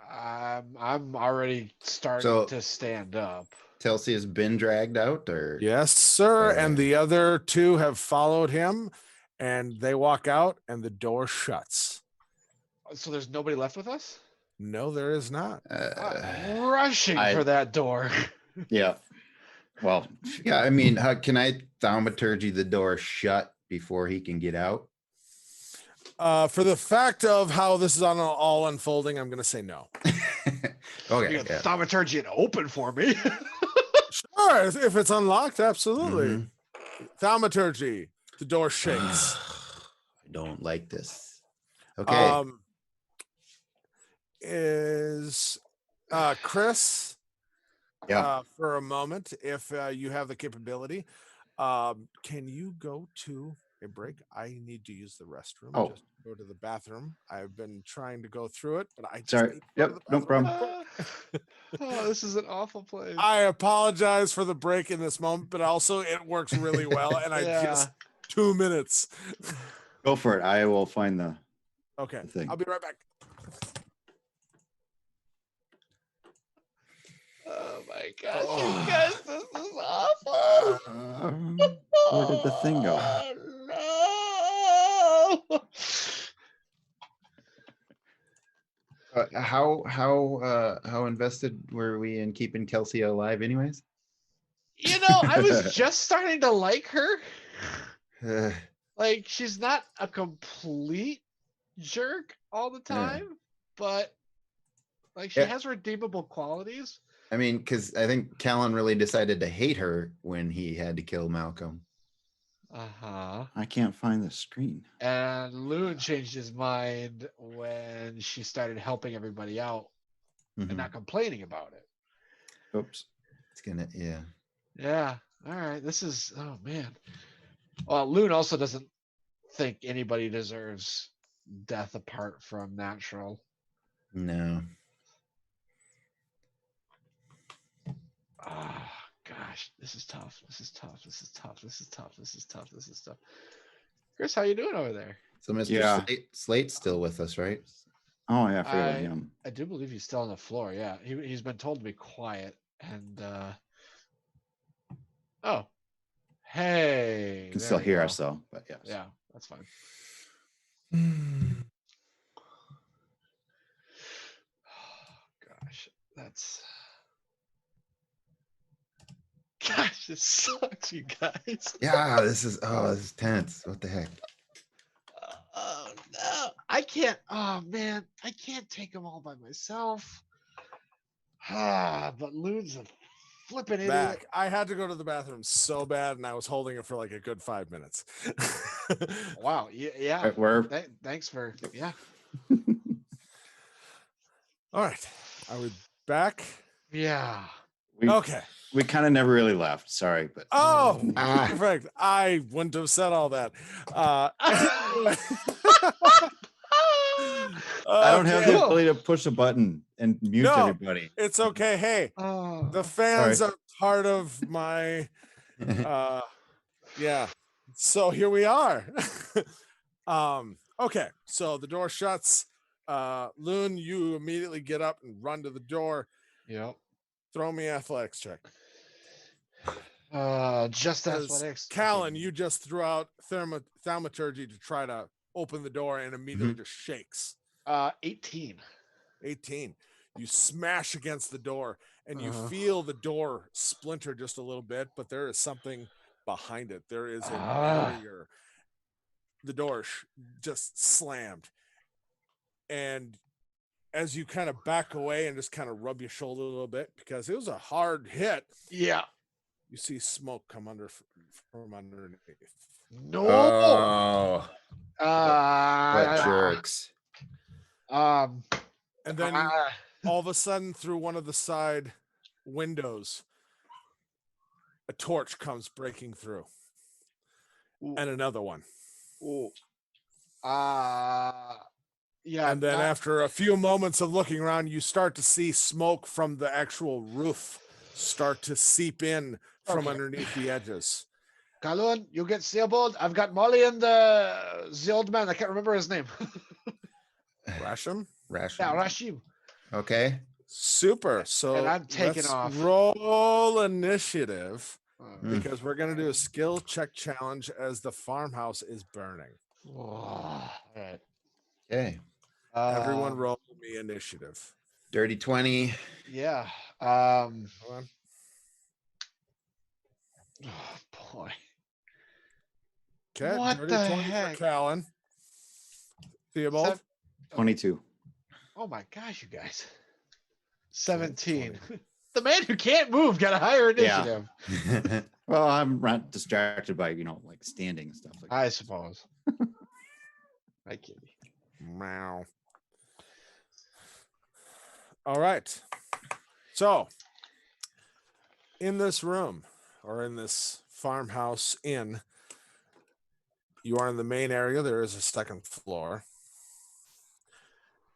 I'm already starting So- to stand up. Telsey has been dragged out, or Yes, sir. And Okay. the other two have followed him, and they walk out, and the door shuts. So there's nobody left with us? No, there is not. I'm rushing I- for that door. Yeah. Well, yeah. I mean, how can I thaumaturgy the door shut before he can get out? For the fact of how this is on all unfolding, I'm going to say no. Okay. You got Yeah. thaumaturgy and open for me. Sure, if it's unlocked, absolutely. Mhm. Thaumaturgy, the door shakes. I don't like this. Okay. Is Chris? yeah. For a moment, if you have the capability, can you go to a break? I need to use the restroom. Oh. Just go to the bathroom. I've been trying to go through it, but I just Sorry. need to go to Yep, the no bathroom. problem. Oh, this is an awful place. I apologize for the break in this moment, but also it works really well, and I just 2 minutes. Go for it. I will find the Okay, thing. I'll be right back. Oh my gosh, you guys, this is awful. Where did the thing go? Oh, no. How invested were we in keeping Kelsey alive, anyways? You know, I was just starting to like her. Uh, Like, she's not a complete jerk all the Yeah. time, but like she Yeah. has redeemable qualities. I mean, because I think Callan really decided to hate her when he had to kill Malcolm. Uh-huh. I can't find the screen. And Loon changed his mind when she started helping everybody out Mhm. and not complaining about it. Oops. It's gonna, yeah. Yeah. All right. This is, oh man. Well, Loon also doesn't think anybody deserves death apart from natural. No. Oh gosh, this is tough. This is tough. This is tough. This is tough. This is tough. This is tough. Chris, how you doing over there? So Mr. Yeah. Slate's still with us, right? Oh yeah, I forgot about I- him. I do believe he's still on the floor. Yeah, he's been told to be quiet. And oh, hey, You can there still we hear go. us though, but yes. Yeah, that's fine. Gosh, that's. Gosh, this sucks, you guys. Yeah, this is tense. What the heck? Oh no, I can't. Oh man, I can't take them all by myself. But Loon's a flipping idiot. Back. I had to go to the bathroom so bad, and I was holding it for like a good 5 minutes. Wow. Yeah. Right, we're Thanks for yeah. All right. Are we back? Yeah. we Okay. we kind of never really left. Sorry, but Oh, Ah. perfect. I wouldn't have said all that. I don't have the Okay. ability to push a button and mute No. everybody. It's okay. Hey, Oh, the fans Sorry. are part of my yeah. So here we are. Okay, so the door shuts. Loon, you immediately get up and run to the door. yep. Throw me athletics check. Just 'Cause athletics. Callan, you just threw out thaumaturgy to try to open the door and immediately just shakes. 18. 18. You smash against the door and you Uh-huh. feel the door splinter just a little bit, but there is something behind it. There is a Ah. barrier. The door just slammed. And as you kind of back away and just kind of rub your shoulder a little bit because it was a hard hit, Yeah. you see smoke come from underneath. No. Oh, what uh, jerks. um. And then all of a sudden, through one of the side windows, a torch comes breaking through, and another one. Ooh. Yeah. And then after a few moments of looking around, you start to see smoke from the actual roof start to seep in from Okay. underneath the edges. Kalun, you get Seabold. I've got Molly and the old man. I can't remember his name. Rasham? Ration. Yeah, Rashim. Okay. Super. So I'm taking let's off. roll initiative Mm. because we're going to do a skill check challenge as the farmhouse is burning. All right. Okay. Everyone roll me initiative. Dirty 20. Yeah. Hold on. Oh boy. Okay, What dirty the 20 heck? for Callan. Theobald, Sev- 22. Oh my gosh, you guys. 17. 20. The man who can't move got a higher Yeah. initiative. Well, I'm not distracted by like standing and stuff like that. I suppose. I kid you. Meow. All right. So, in this room or in this farmhouse inn, you are in the main area. There is a second floor.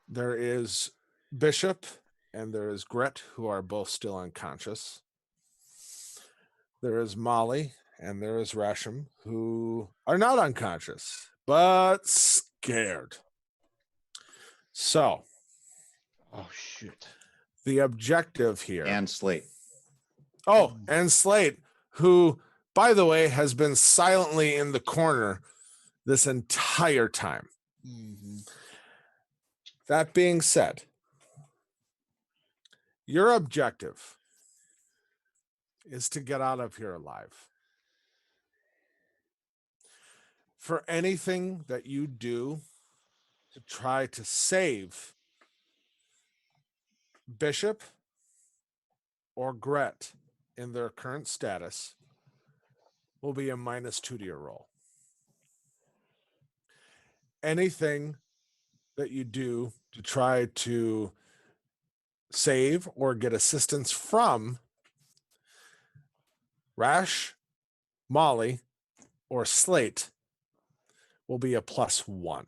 There is Bishop and there is Gret, who are both still unconscious. There is Molly and there is Rasham, who are not unconscious, but scared. So, Oh shoot. the objective here. And Slate. Oh, and Slate, who, by the way, has been silently in the corner this entire time. Mhm. That being said, your objective is to get out of here alive. For anything that you do to try to save Bishop or Gret in their current status will be a -2 to your roll. Anything that you do to try to save or get assistance from Rash, Molly, or Slate will be a +1.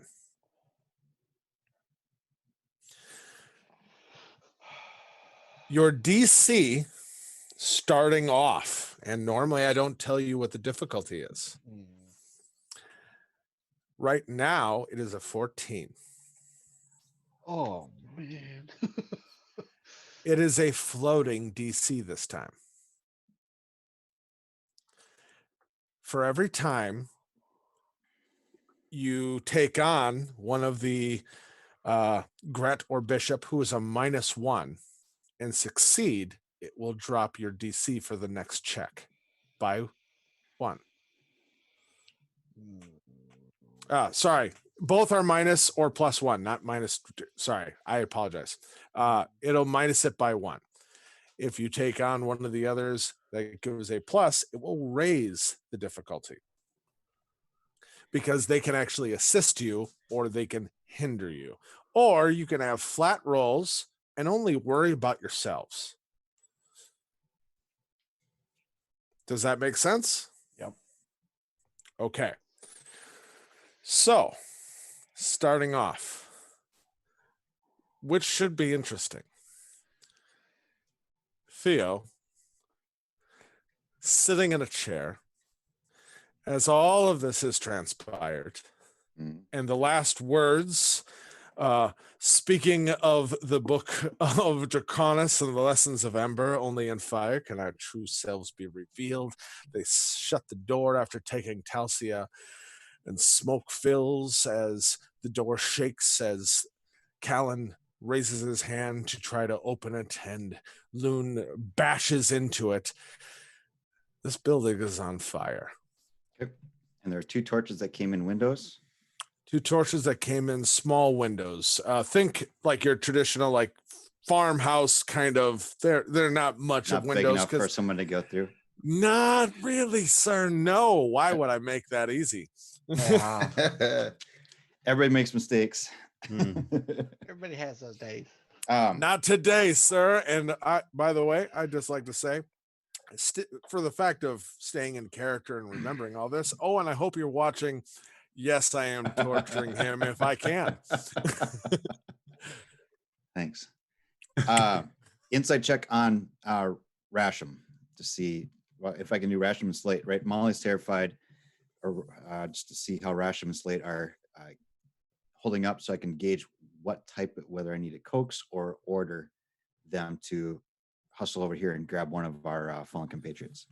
Your DC starting off, and normally I don't tell you what the difficulty is. Mm. Right now, it is a 14. Oh man. It is a floating DC this time. For every time you take on one of the Gret or Bishop who is a -1 and succeed, it will drop your DC for the next check by 1. Sorry, both are minus or +1, not minus. Sorry, I apologize. It'll minus it by 1. If you take on one of the others that gives a plus, it will raise the difficulty because they can actually assist you or they can hinder you. Or you can have flat rolls and only worry about yourselves. Does that make sense? Yep. Okay. So, starting off, which should be interesting. Theo, sitting in a chair, as all of this has transpired, and the last words, speaking of the book of Draconis and the lessons of Ember, only in fire can our true selves be revealed. They shut the door after taking Talcia, and smoke fills as the door shakes as Callan raises his hand to try to open it, and Loon bashes into it. This building is on fire. Okay. And there are 2 torches that came in windows. 2 torches that came in small windows. Think like your traditional like farmhouse kind of. They're not much Not of big windows enough for because someone to go through. not really, sir. No. Why would I make that easy? Yeah. Everybody makes mistakes. Everybody has those days. Not today, sir. And by the way, I'd just like to say, for the fact of staying in character and remembering all this. Oh, and I hope you're watching. Yes, I am torturing him if I can. Thanks. Insight check on Rasham to see if I can do Rasham and Slate. Right, Molly's terrified, or just to see how Rasham and Slate are holding up, so I can gauge what type, whether I need to coax or order them to hustle over here and grab one of our fallen compatriots.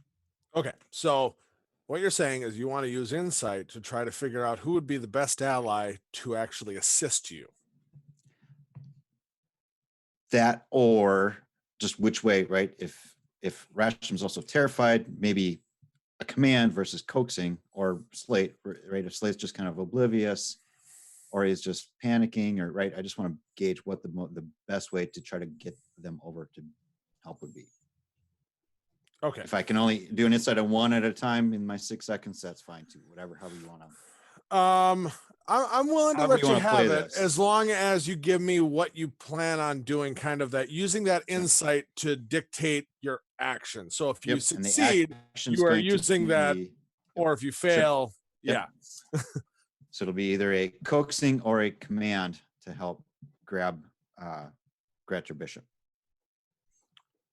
Okay, so what you're saying is you want to use insight to try to figure out who would be the best ally to actually assist you. That, or just which way, right? If Rasham's also terrified, maybe a command versus coaxing, or Slate, right? If Slate's just kind of oblivious, or he's just panicking, or right, I just want to gauge what the best way to try to get them over to help would be. Okay. If I can only do an insight on one at a time in my 6 seconds, that's fine too. Whatever, however you want to. I'm willing to However let you you wanna play have it this. as long as you give me what you plan on doing, kind of that using that insight to dictate your action. So if you Yep, and the succeed, action's you are going to using that, be- or if you fail, Yep. yeah. So it'll be either a coaxing or a command to help grab Gretchen Bishop.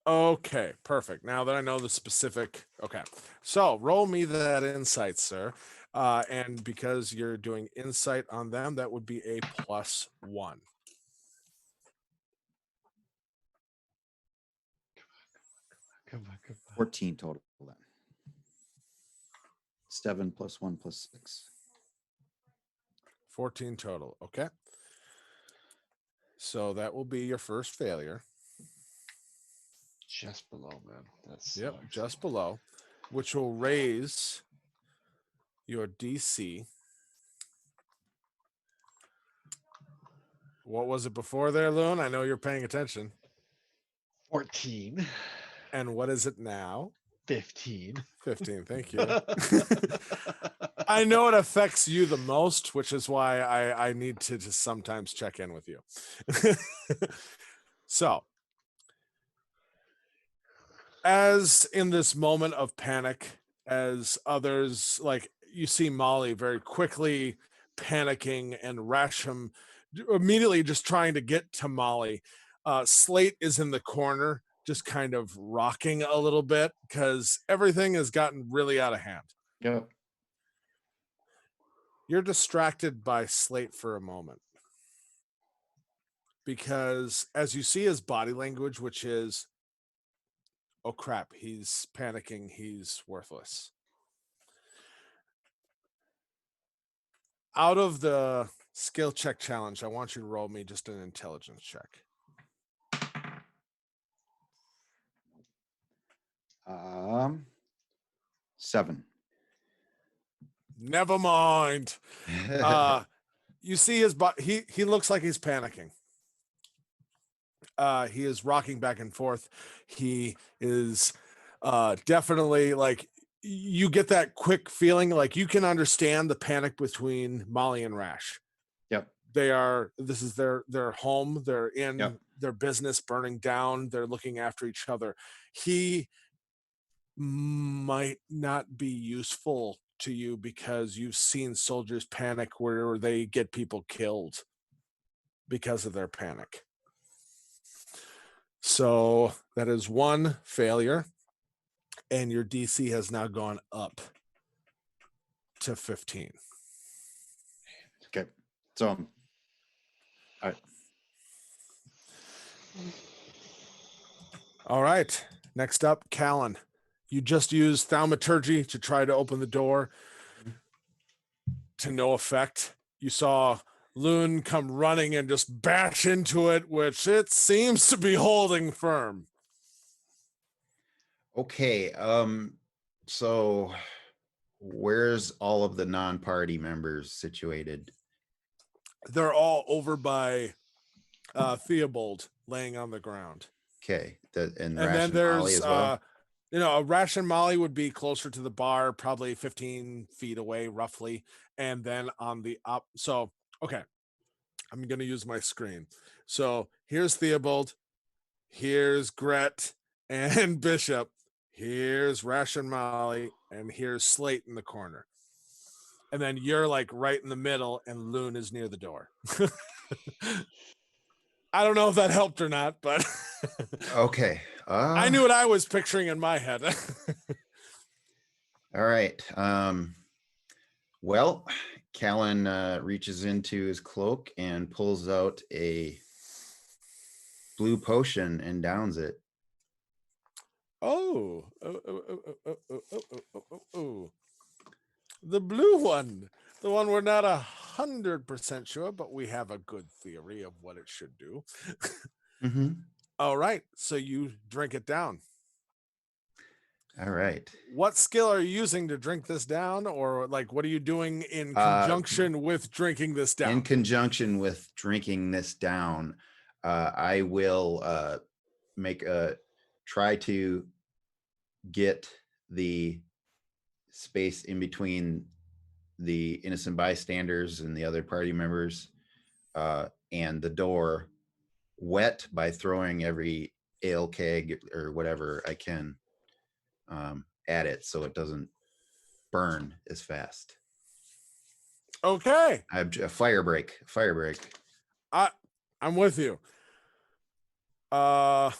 Okay, perfect. Now that I know the specific, okay. So roll me that insight, sir. And because you're doing insight on them, that would be a +1. Come on. 14 total then. 7 + 1 + 6. 14 total. Okay. So that will be your first failure. Just below, man. That's Yep, just below, which will raise your DC. What was it before there, Loon? I know you're paying attention. 14. And what is it now? 15. 15. Thank you. I know it affects you the most, which is why I need to just sometimes check in with you. So as in this moment of panic, as others, like you see Molly very quickly panicking and Rasham immediately just trying to get to Molly. Slate is in the corner, just kind of rocking a little bit because everything has gotten really out of hand. Yep. You're distracted by Slate for a moment because as you see his body language, which is, oh crap, he's panicking, he's worthless. Out of the skill check challenge, I want you to roll me just an intelligence check. 7. Never mind. You see his body, he looks like he's panicking. He is rocking back and forth. He is definitely like, you get that quick feeling like you can understand the panic between Molly and Rash. Yep. This is their home. They're in Yep. their business burning down. They're looking after each other. He might not be useful to you because you've seen soldiers panic where they get people killed because of their panic. So that is one failure, and your DC has now gone up to 15. Okay. So, all right. All right. Next up, Callan. You just used thaumaturgy to try to open the door. To no effect. You saw Loon come running and just bash into it, which it seems to be holding firm. Okay. So where's all of the non-party members situated? They're all over by Theobald laying on the ground. Okay. And And Rash then and Molly there's as well? a Rash and Molly would be closer to the bar, probably 15 feet away, roughly. And then on the up, so okay, I'm gonna use my screen. So here's Theobald, here's Gret and Bishop, here's Rash and Molly, and here's Slate in the corner. And then you're like right in the middle, and Loon is near the door. I don't know if that helped or not, but Okay. I knew what I was picturing in my head. All right. Well, Callan reaches into his cloak and pulls out a blue potion and downs it. Oh. The blue one. The one we're not 100% sure, but we have a good theory of what it should do. Mm-hmm. All right. So you drink it down. All right. What skill are you using to drink this down? Or like, what are you doing in conjunction with drinking this down? In conjunction with drinking this down, I will try to get the space in between the innocent bystanders and the other party members and the door wet by throwing every ale keg or whatever I can at it so it doesn't burn as fast. Okay. A fire break. I'm with you. So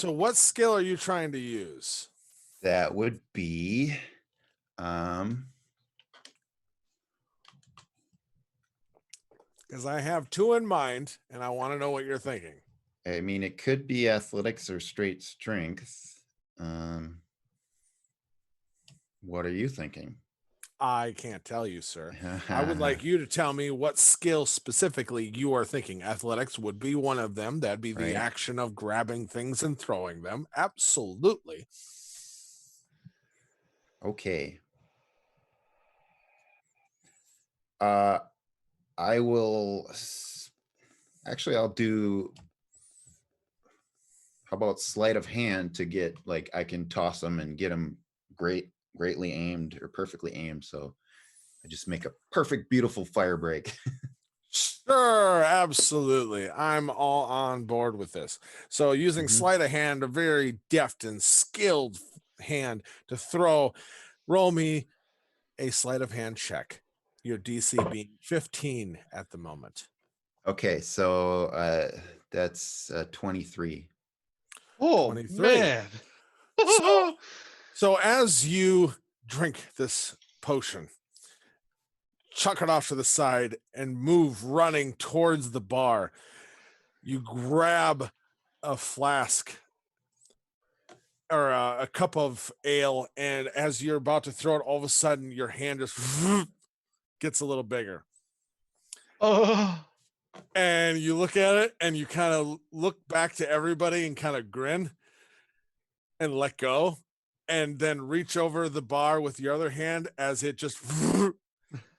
what skill are you trying to use? That would be because I have two in mind and I want to know what you're thinking. I mean, it could be athletics or straight strength. What are you thinking? I can't tell you, sir. I would like you to tell me what skill specifically you are thinking. Athletics would be one of them. That'd be the action of grabbing things and throwing them. Absolutely. Okay. I will actually, I'll do, how about sleight of hand to get, like, I can toss them and get them greatly aimed or perfectly aimed. So I just make a perfect, beautiful fire break. Sure, absolutely. I'm all on board with this. So using Mhm. sleight of hand, a very deft and skilled hand to throw, roll me a sleight of hand check. Your DC being 15 at the moment. Okay, so that's 23. Oh 23. man. So as you drink this potion, chuck it off to the side and move running towards the bar, you grab a flask or a cup of ale, and as you're about to throw it, all of a sudden your hand just gets a little bigger, Oh, and you look at it and you kind of look back to everybody and kind of grin and let go, and then reach over the bar with your other hand as it just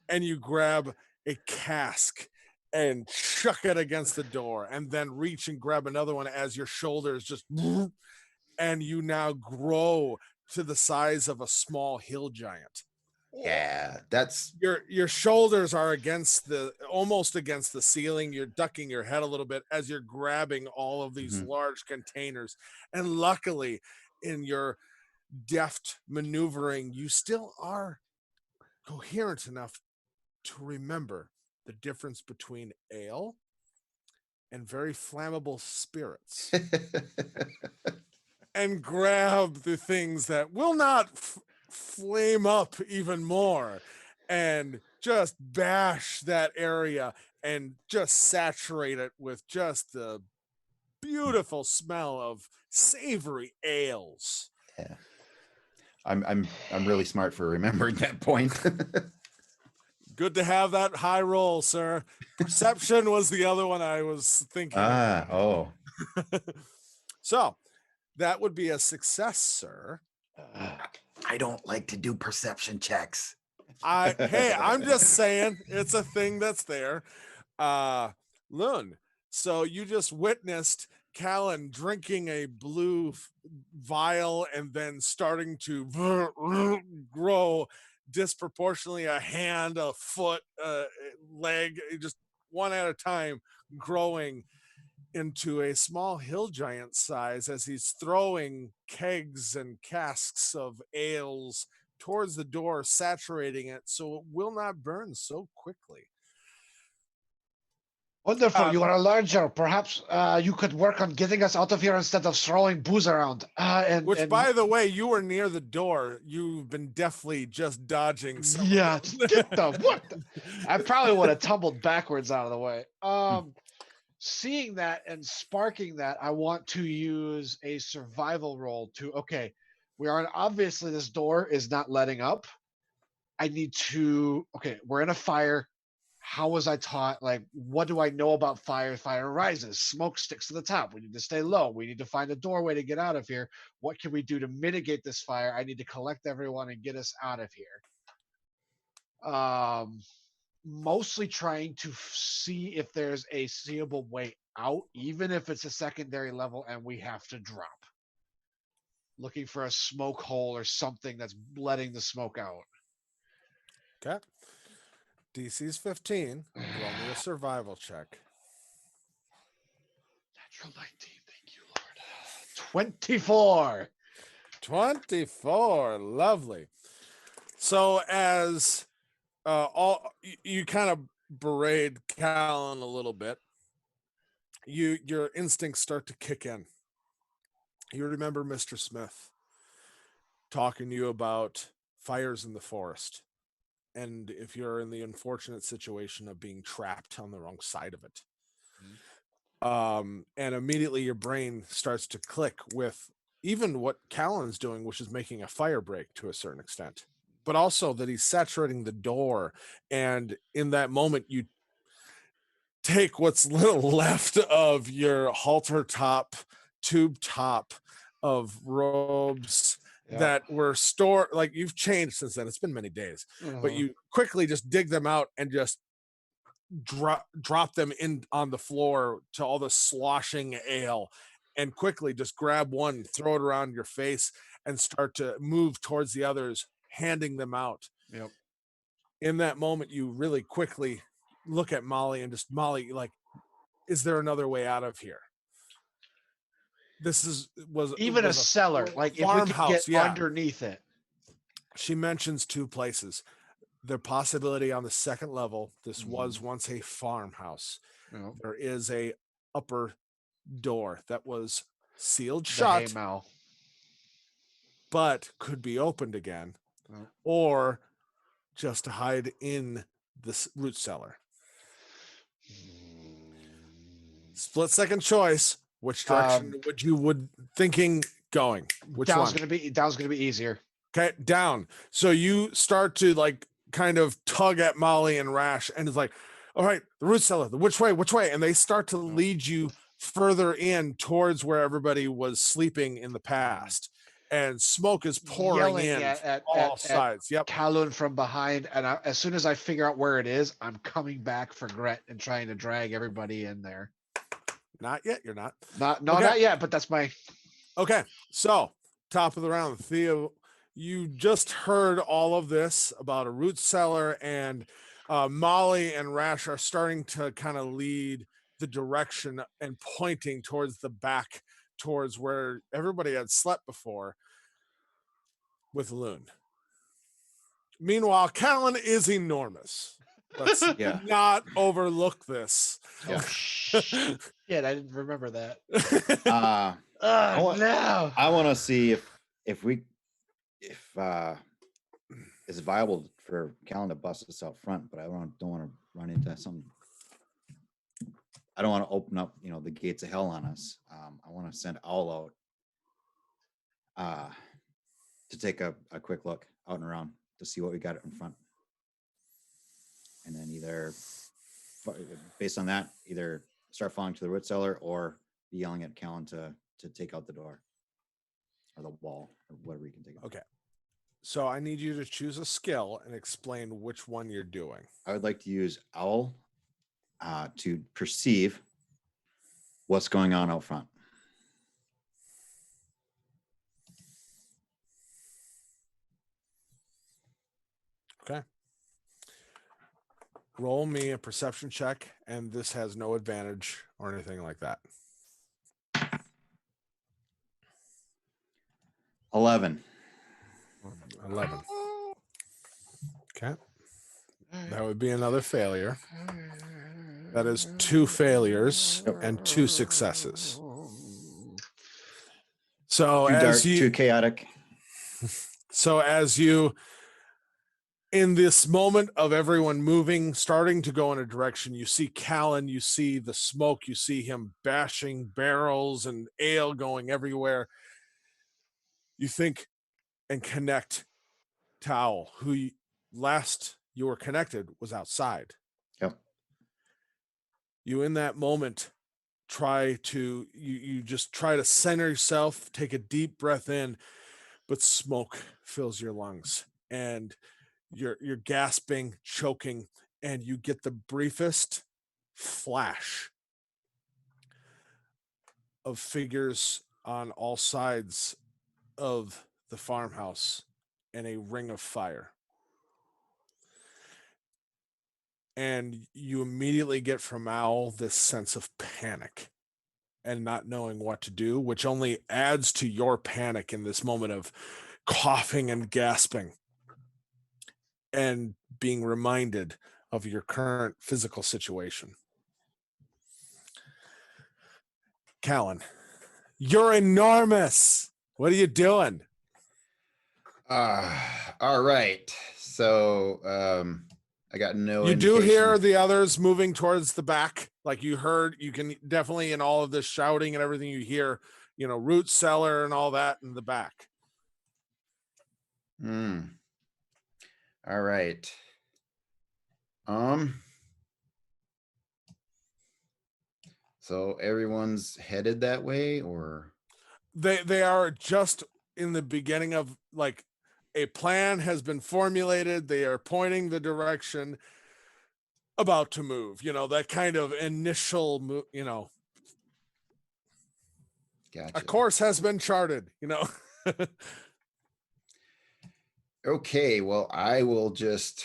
and you grab a cask and chuck it against the door, and then reach and grab another one as your shoulders just and you now grow to the size of a small hill giant. Yeah, that's Your shoulders are against the almost against the ceiling. You're ducking your head a little bit as you're grabbing all of these Mhm. large containers, and luckily in your deft maneuvering you still are coherent enough to remember the difference between ale and very flammable spirits, and grab the things that will not flame up even more, and just bash that area and just saturate it with just the beautiful smell of savory ales. Yeah. I'm really smart for remembering that point. Good to have that high roll, sir. Perception was the other one I was thinking about. Oh. So that would be a success, sir. I don't like to do perception checks. Hey, I'm just saying it's a thing that's there. Loon, so you just witnessed Callan drinking a blue vial and then starting to grow disproportionately, a hand, a foot, a leg, just one at a time, growing into a small hill giant size as he's throwing kegs and casks of ales towards the door, saturating it so it will not burn so quickly. wonderful. You are larger. Perhaps you could work on getting us out of here instead of throwing booze around. Which, by the way, you were near the door. You've been deftly just dodging some of yeah, those. get the what? I probably would have tumbled backwards out of the way. Seeing that and sparking that, I want to use a survival roll to. Okay, we are obviously this door is not letting up. I need to. Okay, we're in a fire. How was I taught? Like, what do I know about fire? Fire rises, smoke sticks to the top. We need to stay low. We need to find a doorway to get out of here. What can we do to mitigate this fire? I need to collect everyone and get us out of here. Mostly trying to see if there's a seeable way out, even if it's a secondary level and we have to drop. Looking for a smoke hole or something that's letting the smoke out. Okay. DC's 15. Roll me a survival check. Natural 19. Thank you, Lord. 24. 24. Lovely. So as you kind of berate Callan a little bit, your instincts start to kick in. You remember Mr. Smith talking to you about fires in the forest, and if you're in the unfortunate situation of being trapped on the wrong side of it. And immediately your brain starts to click with even what Callan's doing, which is making a fire break to a certain extent, but also that he's saturating the door. And in that moment, you take what's little left of your halter top, tube top of robes that were stored, like you've changed since then. It's been many days, but you quickly just dig them out and just drop them in on the floor to all the sloshing ale, and quickly just grab one, throw it around your face, and start to move towards the others, handing them out. Yep. In that moment, you really quickly look at Molly and just Molly, like, is there another way out of here? This was Even a was cellar, like if we could farmhouse, get yeah. underneath it. She mentions two places. The possibility on the second level, this was once a farmhouse. No, There is a upper door that was sealed the shut, haymow. but could be opened again, Oh. or just to hide in this root cellar. Split second choice. Which direction would you thinking going? Which Down's one? gonna be easier. Okay, down. So you start to like kind of tug at Molly and Rash, and it's like, all right, the root cellar, the which way? And they start to lead you further in towards where everybody was sleeping in the past. And smoke is pouring Yelling in at all sides. Yep. Kowloon from behind, and as soon as I figure out where it is, I'm coming back for Gret and trying to drag everybody in there. Not yet. You're not. Not yet, but that's my. Okay. So top of the round, Theo, you just heard all of this about a root cellar, and Molly and Rash are starting to kind of lead the direction and pointing towards the back, towards where everybody had slept before with Loon. Meanwhile, Callan is enormous. Let's Yeah. not overlook this. Oh shit! I didn't remember that. I No. want to see if it's viable for Callan to bust us out front, but I don't want to run into some. I don't want to open up, the gates of hell on us. I want to send Owl out to take a quick look out and around to see what we got in front, and then either based on that, either start falling to the root cellar or be yelling at Callan to take out the door or the wall or whatever you can take out. Okay. So I need you to choose a skill and explain which one you're doing. I would like to use Owl to perceive what's going on out front. Okay. Roll me a perception check, and this has no advantage or anything like that. 11. 11. Okay. That would be another failure. That is 2 failures and 2 successes. So Too dark, as too chaotic. So as you, in this moment of everyone moving, starting to go in a direction, you see Callan, you see the smoke, you see him bashing barrels and ale going everywhere. You think and connect to Owl, who last you were connected was outside. Yep. You in that moment try to you just try to center yourself, take a deep breath in, but smoke fills your lungs and you're gasping, choking, and you get the briefest flash of figures on all sides of the farmhouse and a ring of fire. And you immediately get from Owl this sense of panic and not knowing what to do, which only adds to your panic in this moment of coughing and gasping and being reminded of your current physical situation. Callan, you're enormous. What are you doing? All right. So I got no. You do indication. hear the others moving towards the back. Like you can definitely in all of this shouting and everything you hear, root cellar and all that in the back. All right. So everyone's headed that way, or they are just in the beginning of like a plan has been formulated. They are pointing the direction, about to move, that kind of initial move, gotcha. A course has been charted, Okay, well, I will just.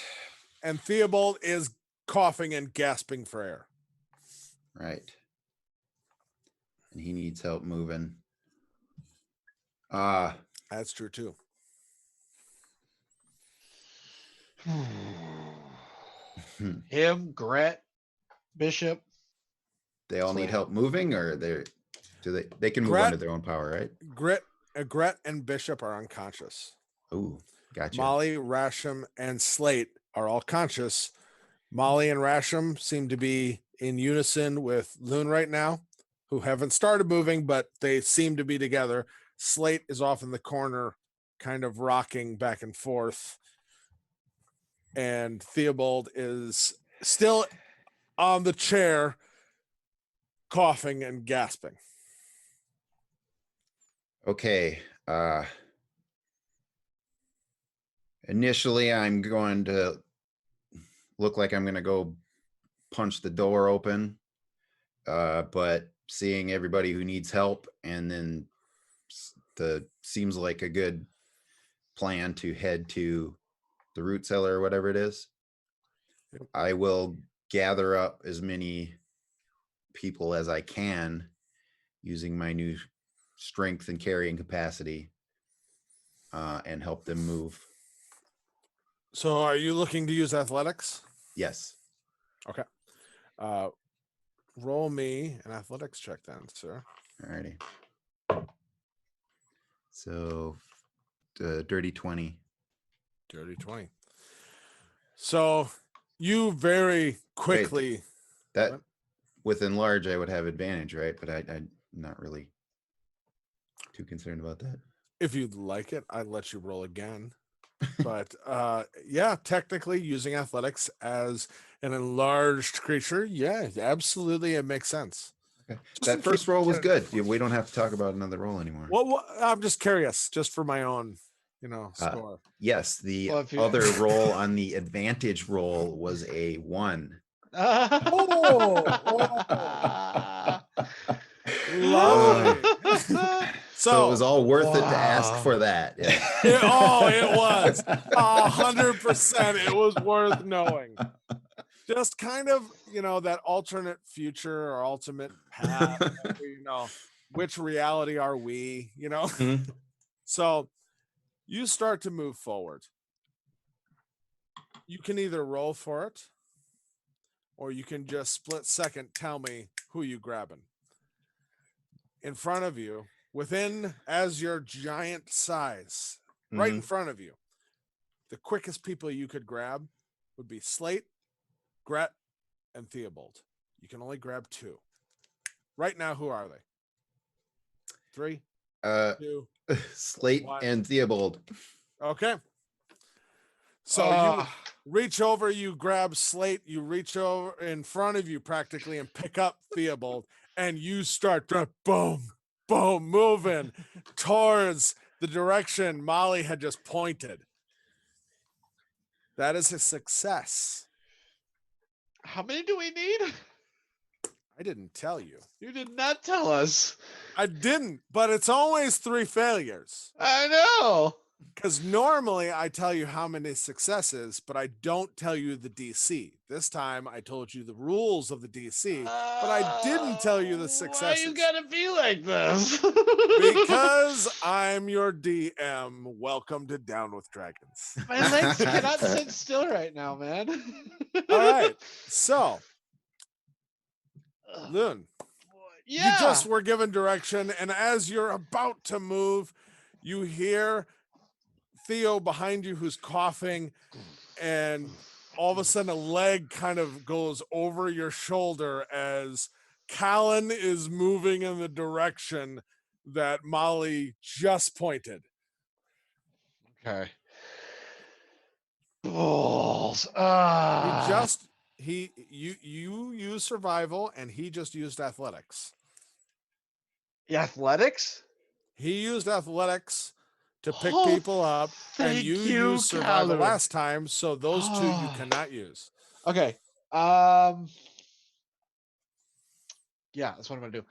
And Theobald is coughing and gasping for air. Right. And he needs help moving. That's true too. Him, Gret, Bishop. They all need Slate. help moving, or they can move Gret- under their own power, right? Gret and Bishop are unconscious. Ooh, gotcha. Molly, Rasham, and Slate are all conscious. Molly and Rasham seem to be in unison with Loon right now, who haven't started moving, but they seem to be together. Slate is off in the corner, kind of rocking back and forth. And Theobald is still on the chair, coughing and gasping. Okay. Initially, I'm going to look like I'm going to go punch the door open. But seeing everybody who needs help, and then seems like a good plan to head to the root cellar or whatever it is. Yep. I will gather up as many people as I can using my new strength and carrying capacity, and help them move. So are you looking to use athletics? Yes. Okay. Roll me an athletics check then, sir. Alrighty. So, dirty 20. Dirty 20. So you very quickly. That What? with enlarge, I would have advantage, right? But I'm not really too concerned about that. If you'd like it, I'd let you roll again. But yeah, technically using athletics as an enlarged creature, yeah, absolutely, it makes sense. Okay. Just in That first case- roll was good. We don't have to talk about another roll anymore. What I'm just curious, just for my own, score. Yes, the Well, if you- other roll on the advantage roll was a 1. Lovely. So it was all worth it to ask Wow. for that. Yeah. It was 100%. It was worth knowing. Just kind of, that alternate future or ultimate path. Which reality are we? Mhm. So you start to move forward. You can either roll for it, or you can just split second tell me who you grabbing. In front of you, as your giant size, right in front of you, the quickest people you could grab would be Slate, Gret, and Theobald. You can only grab 2. Right now, who are they? 3, 2. Slate One. and Theobald. Okay. So you reach over, you grab Slate, you reach over in front of you practically and pick up Theobald, and you start to boom, boom, moving towards the direction Molly had just pointed. That is a success. How many do we need? I didn't tell you. You did not tell us. I didn't, but it's always 3 failures. I know. Because normally I tell you how many successes, but I don't tell you the DC. This time I told you the rules of the DC, but I didn't tell you the successes. Why you gotta be like this? Because I'm your DM. Welcome to Down with Dragons. My legs cannot sit still right now, man. All right. So, Loon, Yeah. you just were given direction, and as you're about to move, you hear Theo behind you who's coughing, and all of a sudden a leg kind of goes over your shoulder as Callan is moving in the direction that Molly just pointed. Okay. Balls. You use survival, and he just used athletics. Athletics? He used athletics to pick Oh, people up, and thank you you, used survival Callan. last time, so those 2 you cannot use. Okay. Yeah, that's what I'm gonna do.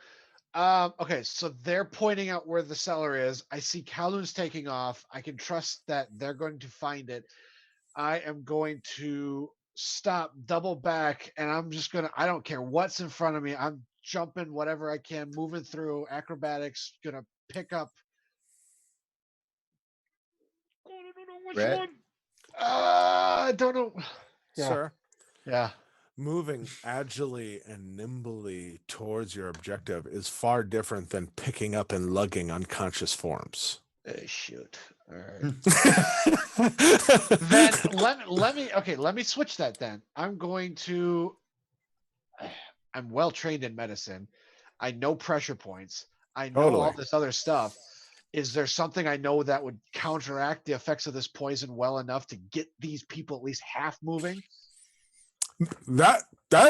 Okay, so they're pointing out where the cellar is. I see Calhoun's taking off. I can trust that they're going to find it. I am going to stop, double back, and I'm just gonna. I don't care what's in front of me. I'm jumping whatever I can, moving through acrobatics. Gonna pick up. I don't know which Brett? one. I don't know. Yeah, Sir, yeah. moving agilely and nimbly towards your objective is far different than picking up and lugging unconscious forms. Shoot. All right. Then let me switch that then. I'm going to I'm well trained in medicine. I know pressure points. I know all Totally. this other stuff. Is there something I know that would counteract the effects of this poison well enough to get these people at least half moving? That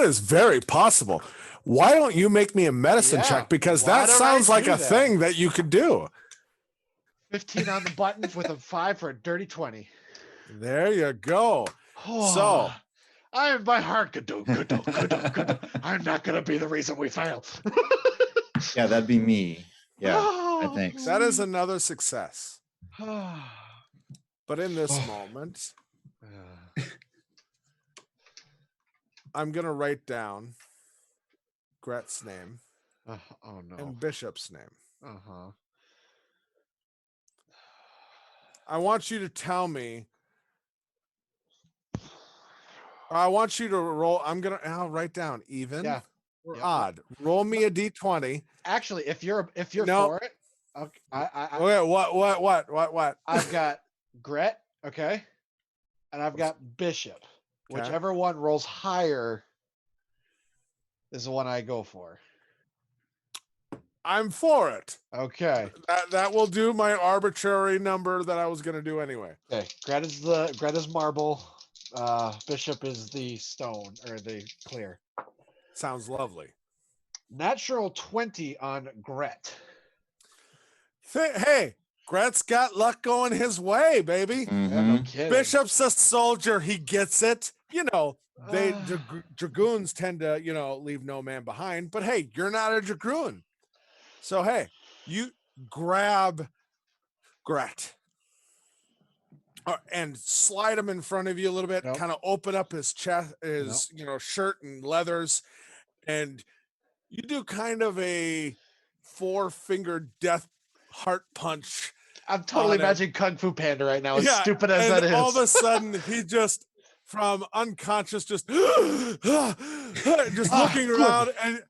is very possible. Why don't you make me a medicine Yeah, check? Because why that don't sounds I like do a that? thing that you could do. 15 on the button with a 5 for a dirty 20. There you go. So I am by heart. Good. I'm not going to be the reason we fail. Yeah, that'd be me. Yeah, I think. that is another success. Uh, But in this moment, I'm going to write down Gret's name oh no. and Bishop's name. Uh-huh. I want you to tell me. I want you to roll. I'll write down even Yeah. or Yep. odd. Roll me a d20. Actually, if you're No. for it, okay, Okay, what? I've got Gret, okay, and I've got Bishop. Okay. Whichever one rolls higher is the one I go for. I'm for it. Okay. That will do my arbitrary number that I was going to do anyway. Okay. Gret is marble. Bishop is the stone or the clear. Sounds lovely. Natural 20 on Gret. Hey, Gret's got luck going his way, baby. Yeah, no Mhm. kidding. Bishop's a soldier. He gets it. You know, they Ah. dragoons tend to, leave no man behind. But hey, you're not a dragoon. So hey, you grab Gret and slide him in front of you a little bit, Nope. kind of open up his chest, his shirt and leathers, and you do kind of a 4-finger death heart punch. I'm totally on him. imagining Kung Fu Panda right now, as Yeah, stupid as and that is. all of a sudden he just from unconscious just just looking around and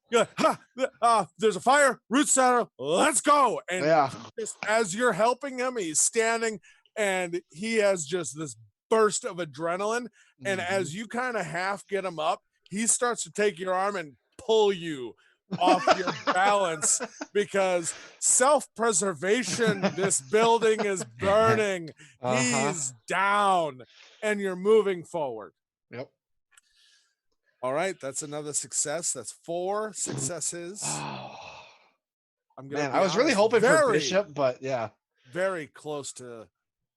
there's a fire, root center, let's go. And Yeah. just as you're helping him, he's standing and he has just this burst of adrenaline. And Mhm. as you kind of half get him up, he starts to take your arm and pull you off your balance because self-preservation, this building is burning. Uh-huh. He's down and you're moving forward. Yep. All right, that's another success. That's 4 successes. I'm gonna Man, be I was really honest, hoping for very, Bishop, but yeah. very close to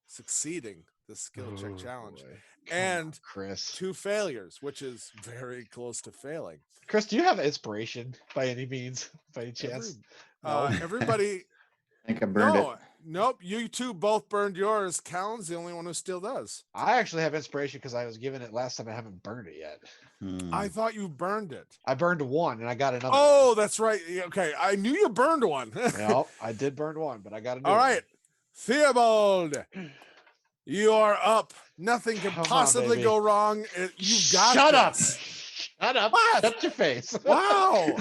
succeeding the skill check challenge. Boy. Come on, And Chris. 2 failures, which is very close to failing. Chris, do you have inspiration by any means? By any chance? Everybody I think I burned it. Nope. You two both burned yours. Callan's the only one who still does. I actually have inspiration because I was given it last time. I haven't burned it yet. I thought you burned it. I burned one and I got another. Oh, that's right. Yeah, okay. I knew you burned one. No, I did burn one, but I got another. All right. Theobald, you are up. Nothing can Come on, possibly baby. go wrong. You've got Shut this. up. Shut up. What? Shut your face. Wow.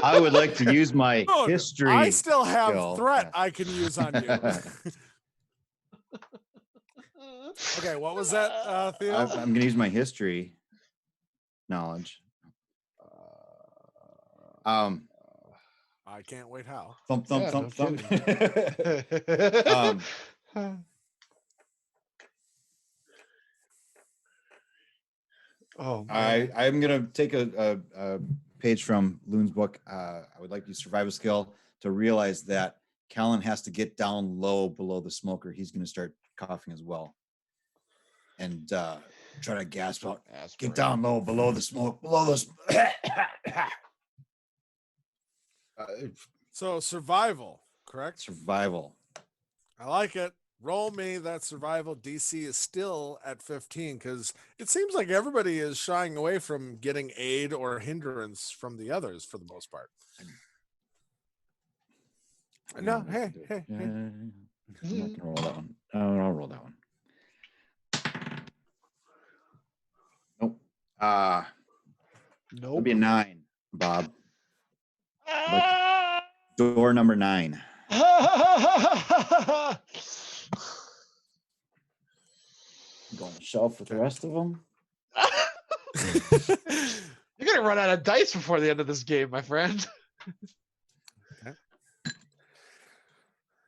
I would like to use my Look, history. I still have skill. threat I can use on you. Okay, what was that, Theo? I'm going to use my history knowledge. I can't wait how. Thump, Yeah, thump, no thump, thump. Oh, man. I'm going to take a page from Loon's book. I would like to use survival skill to realize that Callan has to get down low below the smoker. He's going to start coughing as well. And try to gasp out, get down low below the smoke, below the So survival, correct? survival. I like it. roll me that survival. DC is still at 15 because it seems like everybody is shying away from getting aid or hindrance from the others for the most part. No, hey. I'm not gonna roll that one. I'll roll that one. Nope. That'd Nope. be a 9, Bob. Door number 9. Go on the shelf with the rest of them. You're gonna run out of dice before the end of this game, my friend.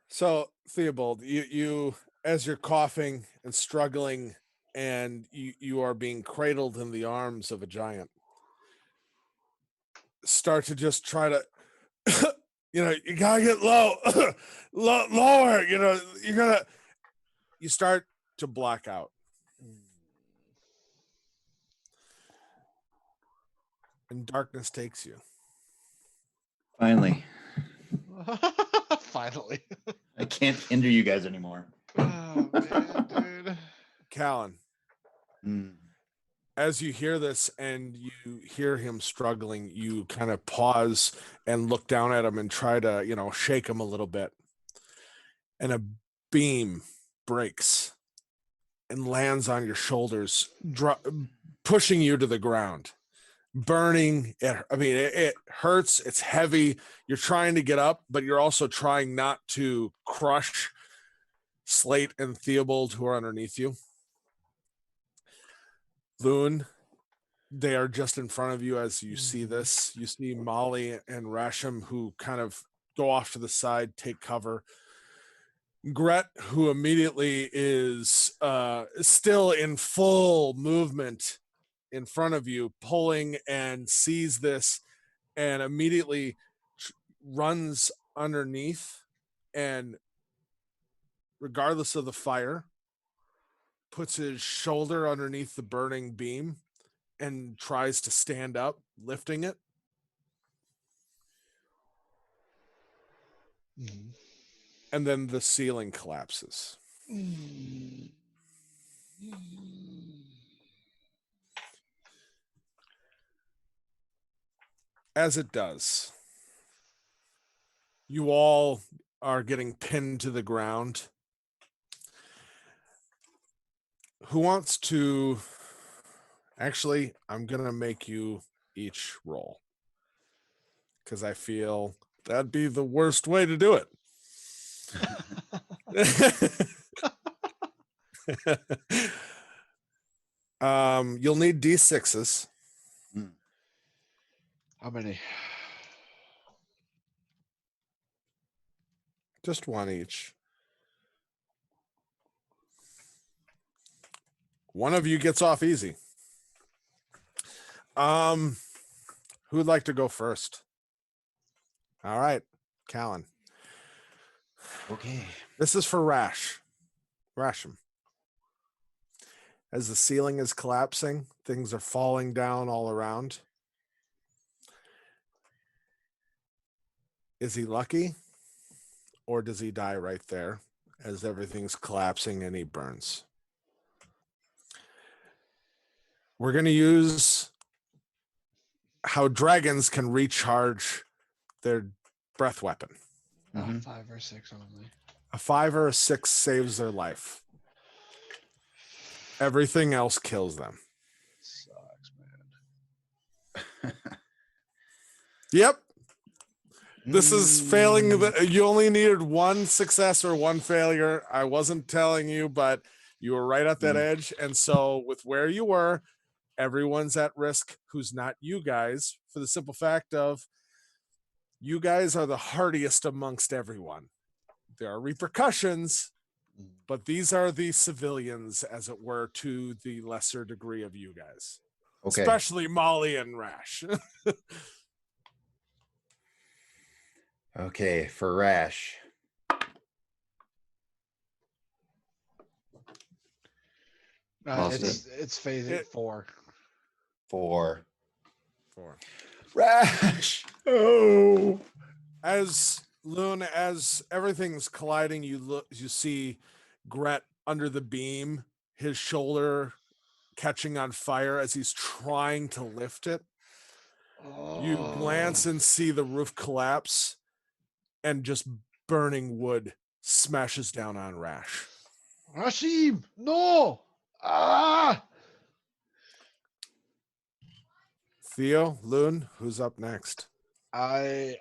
So Theobald, you as you're coughing and struggling and you are being cradled in the arms of a giant, start to just try to you gotta get low, lower, you start to black out. And darkness takes you. Finally, Finally. I can't hinder you guys anymore. Oh man, dude. Callan, Mm. as you hear this and you hear him struggling, you kind of pause and look down at him and try to, shake him a little bit. And a beam breaks and lands on your shoulders, pushing you to the ground. Burning. It hurts. It's heavy. You're trying to get up, but you're also trying not to crush Slate and Theobald who are underneath you. Loon, they are just in front of you as you see this. You see Molly and Rasham who kind of go off to the side, take cover. Gret, who immediately is still in full movement in front of you, pulling and sees this and immediately runs underneath and, regardless of the fire, puts his shoulder underneath the burning beam and tries to stand up, lifting it. And then the ceiling collapses. As it does, you all are getting pinned to the ground. Who wants to... Actually, I'm going to make you each roll, because I feel that'd be the worst way to do it. You'll need D6s. How many? Just one each. One of you gets off easy. Who'd like to go first? All right, Callan. Okay. This is for Rasham. As the ceiling is collapsing, things are falling down all around. Is he lucky? Or does he die right there as everything's collapsing and he burns? We're going to use how dragons can recharge their breath weapon. 5 or 6 only. A 5 or a 6 saves their life. Everything else kills them. Sucks, man. Yep. This is failing. You only needed 1 success or 1 failure. I wasn't telling you, but you were right at that edge. And so with where you were, everyone's at risk who's not you guys, for the simple fact of you guys are the hardiest amongst everyone. There are repercussions, but these are the civilians, as it were, to the lesser degree of you guys. Okay. Especially Molly and Rash. Okay, for Rash. It's phasing 4. 4. Rash. Oh. As Loon, as everything's colliding, you see Gret under the beam, his shoulder catching on fire as he's trying to lift it. You glance and see the roof collapse, and just burning wood smashes down on Rash. Rashim, no! Ah! Theo, Loon, who's up next? I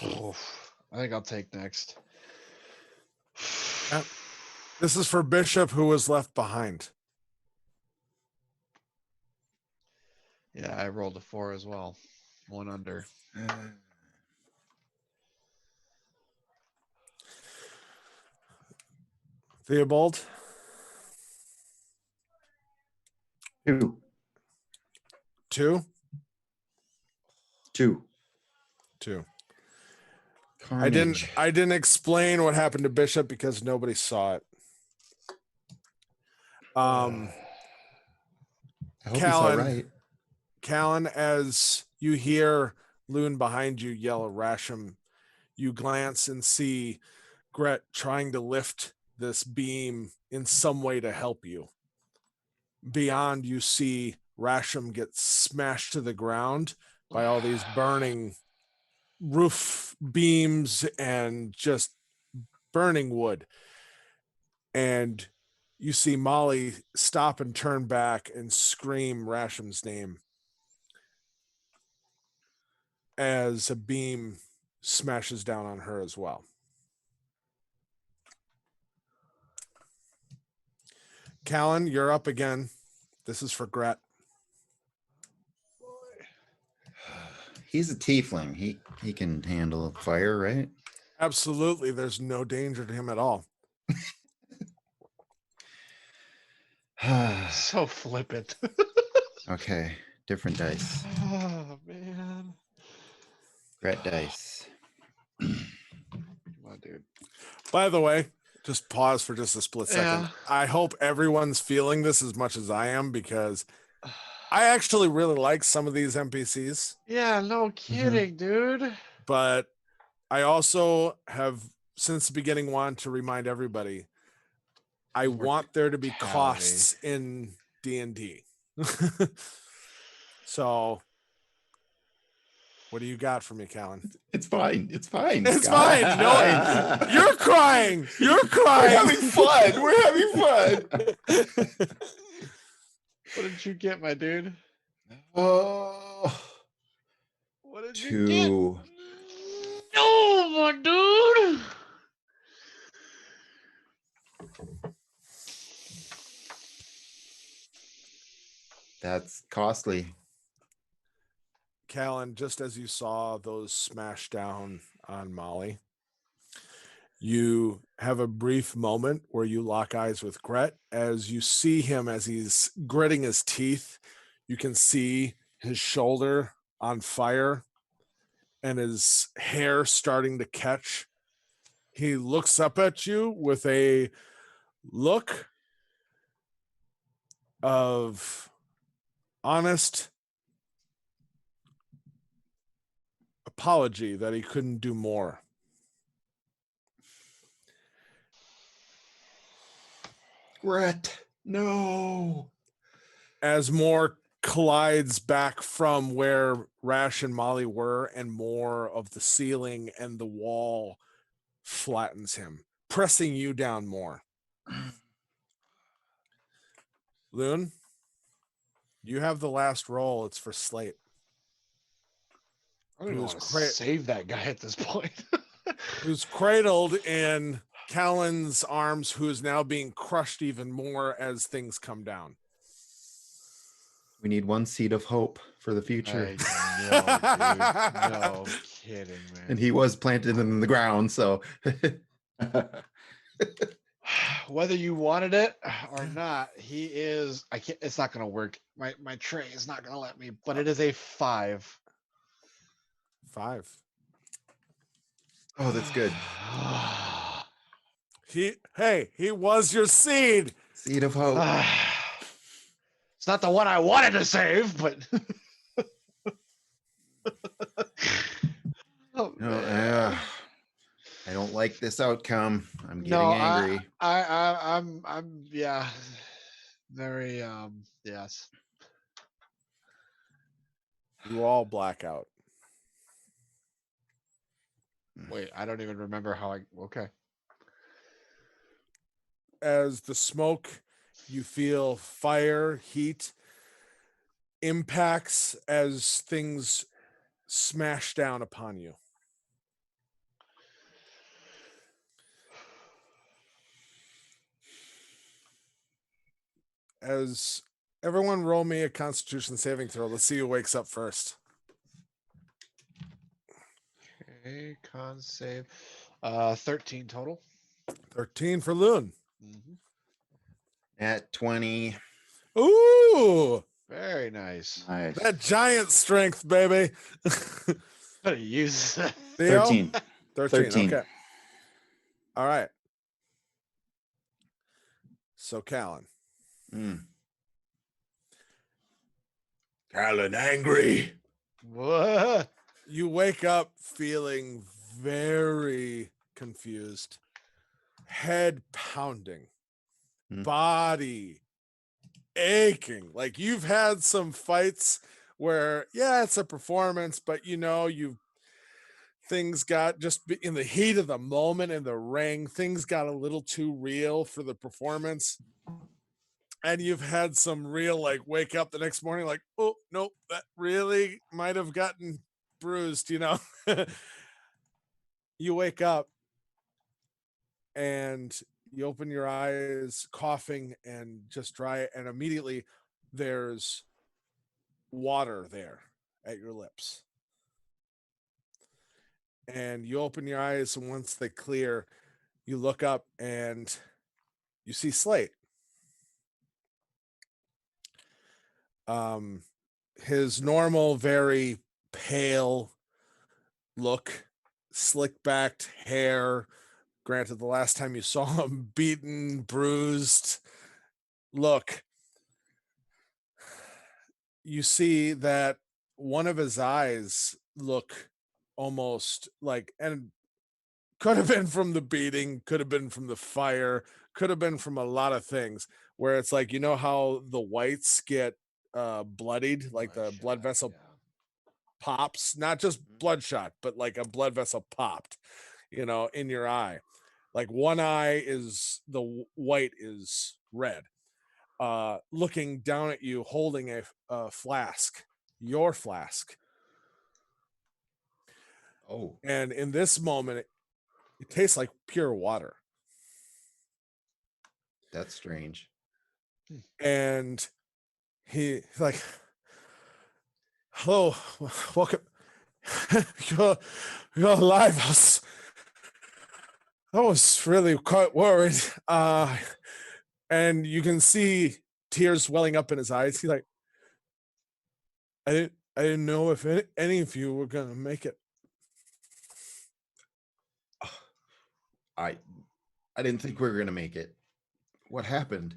think I'll take next. Yep. This is for Bishop, who was left behind. Yeah, I rolled a 4 as well. 1 under. Theobald, 2. 2, 2. 2. Carnage. I didn't explain what happened to Bishop because nobody saw it. I hope he's all Callan, right. Callan, as you hear Loon behind you yell Rasham, you glance and see Gret trying to lift this beam in some way to help you. Beyond, you see Rasham get smashed to the ground by all these burning roof beams and just burning wood. And you see Molly stop and turn back and scream Rasham's name as a beam smashes down on her as well. Callan, you're up again. This is for Gret. He's a tiefling. He can handle fire, right? Absolutely. There's no danger to him at all. So flippant. Okay, different dice. Oh, man. Red dice. Come on, dude. By the way, just pause for just a split second. Yeah. I hope everyone's feeling this as much as I am, because I actually really like some of these NPCs, Yeah, no kidding, dude. but I also have since the beginning wanted to remind everybody I want there to be costs in D&D. So what do you got for me, Callan? It's fine. It's fine. It's Scott. fine. No, you're crying. You're We're crying. having fun. We're having fun. What did you get, my dude? Oh, What did you get? 2. No, my dude. That's costly. Callan, just as you saw those smash down on Molly, you have a brief moment where you lock eyes with Gret as you see him as he's gritting his teeth. You can see his shoulder on fire and his hair starting to catch. He looks up at you with a look of honest apology that he couldn't do more. Gret, no. As more collides back from where Rash and Molly were, and more of the ceiling and the wall flattens him, pressing you down more. Loon, you have the last roll. It's for Slate. I don't even Who's want to cra- save that guy at this point. Who's cradled in Callan's arms, who is now being crushed even more as things come down. We need one seed of hope for the future. I know, dude. No kidding, man. And he was planted in the ground, so Whether you wanted it or not, he is. I can't. It's not going to work. My tray is not going to let me. But it is a 5. 5. oh, that's good. He was your seed. Seed of hope. It's not the one I wanted to save, but oh, No, man. I don't like this outcome. I'm getting No, angry. I'm yeah, very yes. You all black out. Wait, I don't even remember how I. Okay. As the smoke, you feel fire, heat, impacts as things smash down upon you. As everyone roll me a Constitution saving throw. Let's see who wakes up first. Okay, con save. 13 total. 13 for Loon. Mhm. At 20. Ooh, Very nice. Nice. that giant strength, baby. Better use that. Theo? 13. 13. Okay. All right. So, Callan. Mm. Callan angry. What? You wake up feeling very confused, head pounding, Hmm. body aching. Like you've had some fights where, yeah, it's a performance, but things got just in the heat of the moment in the ring, things got a little too real for the performance. And you've had some real, like, wake up the next morning, like, oh, nope, that really might have gotten bruised, You wake up and you open your eyes, coughing and just dry, and immediately there's water there at your lips. And you open your eyes, and once they clear, you look up and you see Slate. His normal, very pale look, slick backed hair. Granted, the last time you saw him beaten, bruised look, you see that one of his eyes look almost like, and could have been from the beating, could have been from the fire, could have been from a lot of things, where it's like, how the whites get bloodied, like the blood vessel pops, not just bloodshot, but like a blood vessel popped, in your eye. Like one eye is the white is red. Looking down at you, holding a flask, your flask. Oh, And in this moment, it tastes like pure water. that's strange. And he's like, hello, welcome. you're alive. I was really quite worried. And you can see tears welling up in his eyes. He's like, I didn't know if any of you were gonna make it. I didn't think we were gonna make it. What happened?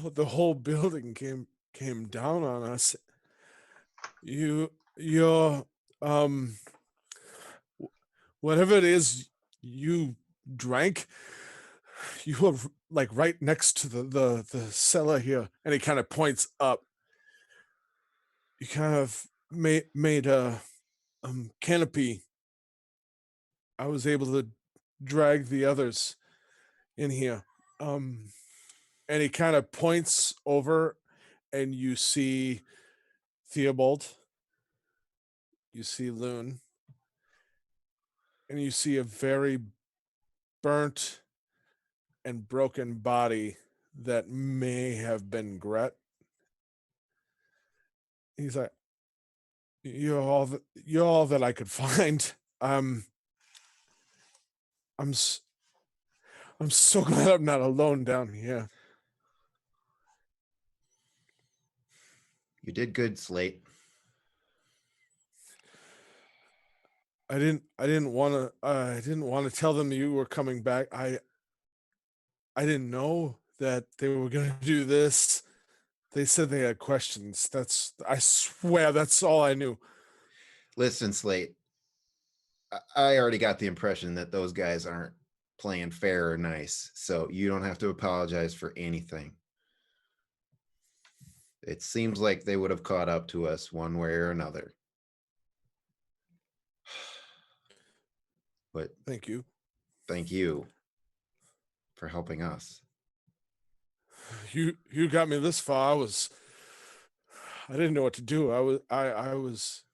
The whole building came down on us. Your whatever it is you drank, you were like right next to the cellar here, and he kind of points up. You kind of made a canopy. I was able to drag the others in here. And he kind of points over, and you see Theobald, you see Loon, and you see a very burnt and broken body that may have been Gret. He's like, you're all that I could find. I'm so glad I'm not alone down here. You did good, Slate. I didn't want to tell them you were coming back. I didn't know that they were going to do this. They said they had questions. I swear that's all I knew. Listen, Slate. I already got the impression that those guys aren't playing fair or nice, so you don't have to apologize for anything. It seems like they would have caught up to us one way or another. But Thank you. thank you for helping us. You got me this far. I didn't know what to do. I was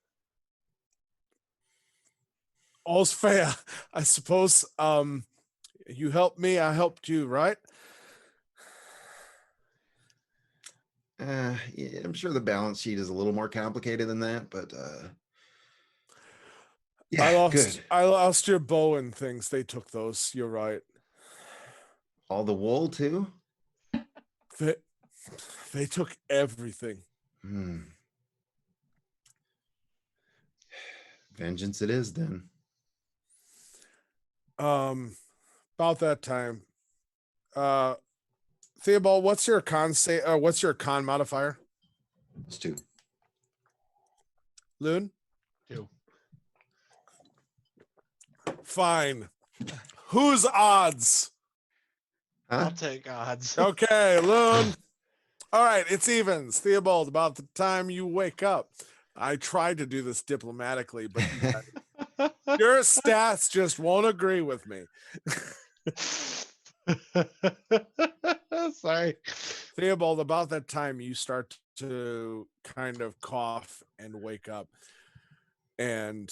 all's fair, I suppose. You helped me, I helped you, right? Yeah, I'm sure the balance sheet is a little more complicated than that, but I yeah, lost good. I lost your bow and things. They took those. You're right. All the wool too. They, they took everything. Hmm. Vengeance it is then. About that time. Theobald, what's your what's your con modifier? Let's do. Loon? 2. Fine. Whose odds? Huh? I'll take odds. Okay, Loon. All right, it's evens. Theobald, about the time you wake up. I tried to do this diplomatically, but your stats just won't agree with me. Sorry. Theobald, about that time you start to kind of cough and wake up. And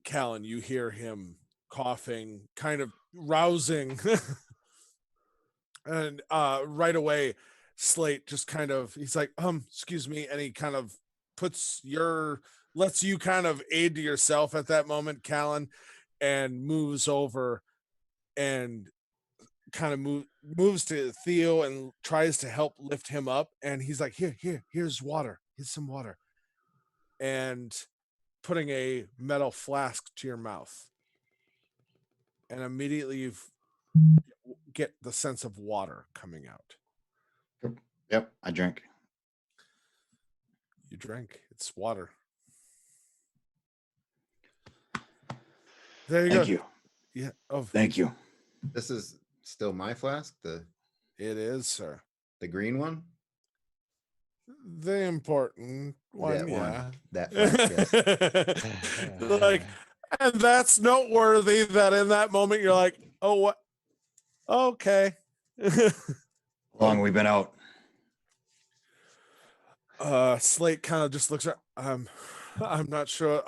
Callan, you hear him coughing, kind of rousing. And right away, Slate just kind of, he's like, excuse me. And he kind of lets you kind of aid to yourself at that moment, Callan, and moves over and kind of moves to Theo and tries to help lift him up. And he's like, here's water. Here's some water. And putting a metal flask to your mouth. And immediately you get the sense of water coming out. Yep, I drank. You drink. It's water. There you Thank go. you. Yeah. Oh, Thank you. This is still my flask, the it is, sir. green one. The important one, That yeah. one. That flask, yes. Like, and that's noteworthy that in that moment you're like, oh, what? Okay. How long have we been out? Slate kind of just looks at, I'm not sure.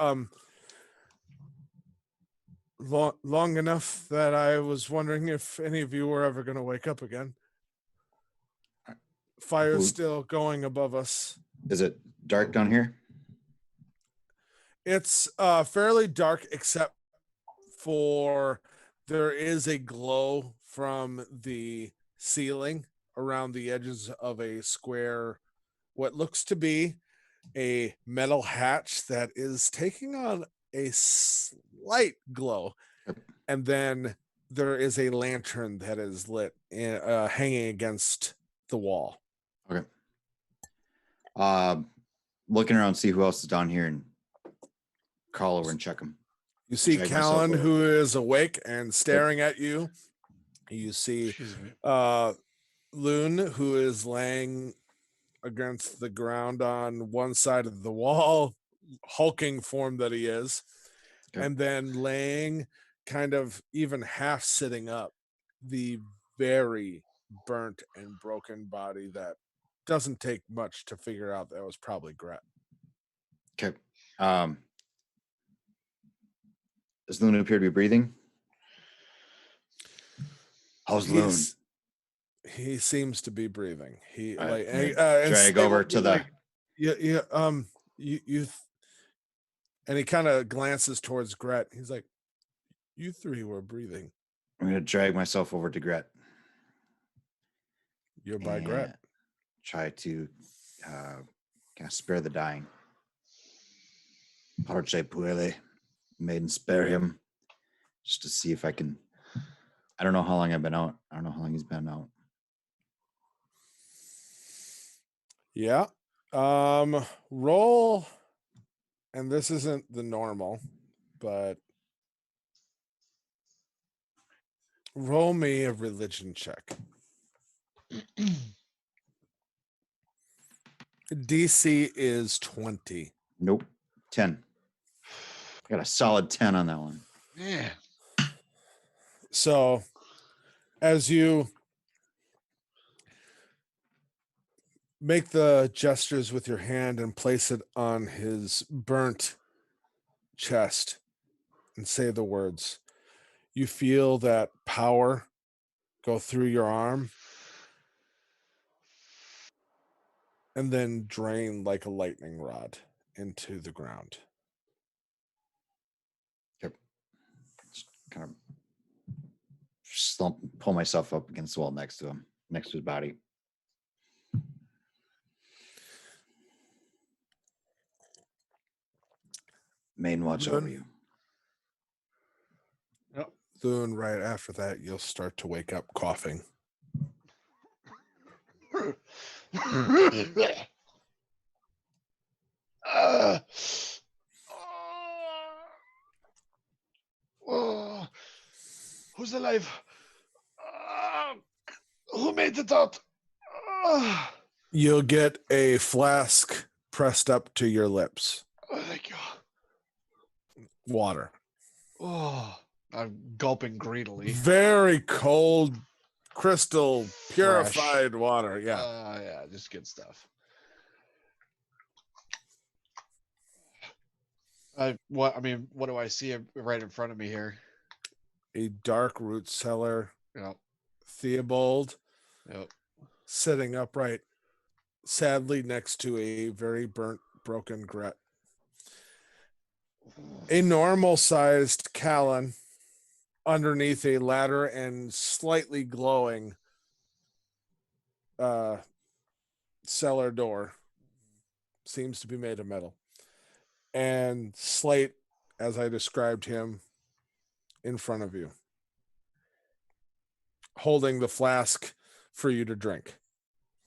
Long enough that I was wondering if any of you were ever going to wake up again. Fire's still going above us. Is it dark down here? It's fairly dark, except for there is a glow from the ceiling around the edges of a square, what looks to be a metal hatch that is taking on a slight glow. And then there is a lantern that is lit hanging against the wall. Okay. Looking around, see who else is down here, and call over and check them. You see Drag myself Callan, over. who is awake and staring at you. You see Loon, who is laying against the ground on one side of the wall, hulking form that he is. Okay. And then laying kind of even half sitting up, the very burnt and broken body that doesn't take much to figure out that was probably Gret. Okay. Does Loon appear to be breathing? How's Loon? He seems to be breathing. He All right, like I'm gonna drag over to the. like, you and he kind of glances towards Gret. He's like, you three were breathing. I'm gonna drag myself over to Gret. You're by Gret. Try to kind of spare the dying. Parce puele, maiden, spare him, just to see if I can. I don't know how long I've been out. I don't know how long he's been out. Yeah. Roll, and this isn't the normal, but roll me a religion check. DC is 20. Nope. 10. Got a solid 10 on that one. Man. So as you make the gestures with your hand and place it on his burnt chest and say the words, you feel that power go through your arm and then drain like a lightning rod into the ground. Yep. Just kind of slump, pull myself up against the wall next to him, next to his body. Main watch over Good. you. Soon, right after that, you'll start to wake up coughing. Uh, oh, who's alive? Who made it out? You'll get a flask pressed up to your lips. Thank you. Water. Oh, I'm gulping greedily. Very cold, crystal, purified water. Yeah. Yeah, just good stuff. What do I see right in front of me here? A dark root cellar, Yep. Theobald, Yep. sitting upright, sadly next to a very burnt, broken Gret. A normal sized Callan underneath a ladder and slightly glowing cellar door. Seems to be made of metal. And Slate, as I described him, in front of you, holding the flask for you to drink.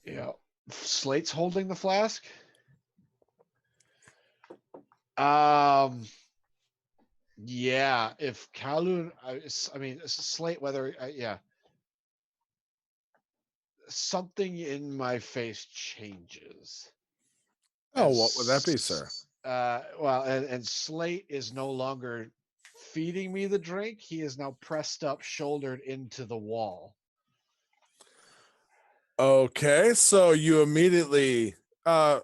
Yeah. Slate's holding the flask. Yeah. If Kowloon, Slate, whether, yeah. Something in my face changes. Oh, And what would that be, sir? Well, and Slate is no longer feeding me the drink. He is now pressed up, shouldered into the wall. Okay, so you immediately no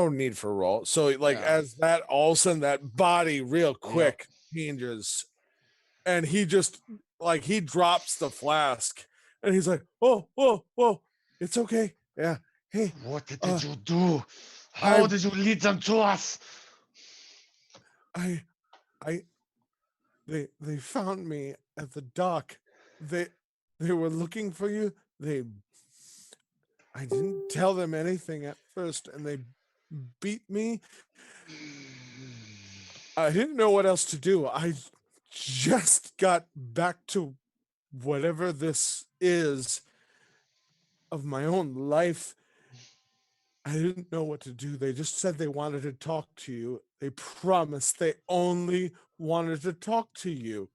need for a roll. So like Yeah. as that all of a sudden that body real quick changes, and he just like he drops the flask and he's like, whoa, it's okay. Yeah. Hey, What did you do? How did you lead them to us? They found me at the dock. They were looking for you. I didn't tell them anything at first, and they beat me. I didn't know what else to do. I just got back to whatever this is of my own life. I didn't know what to do. They just said they wanted to talk to you. They promised they only wanted to talk to you.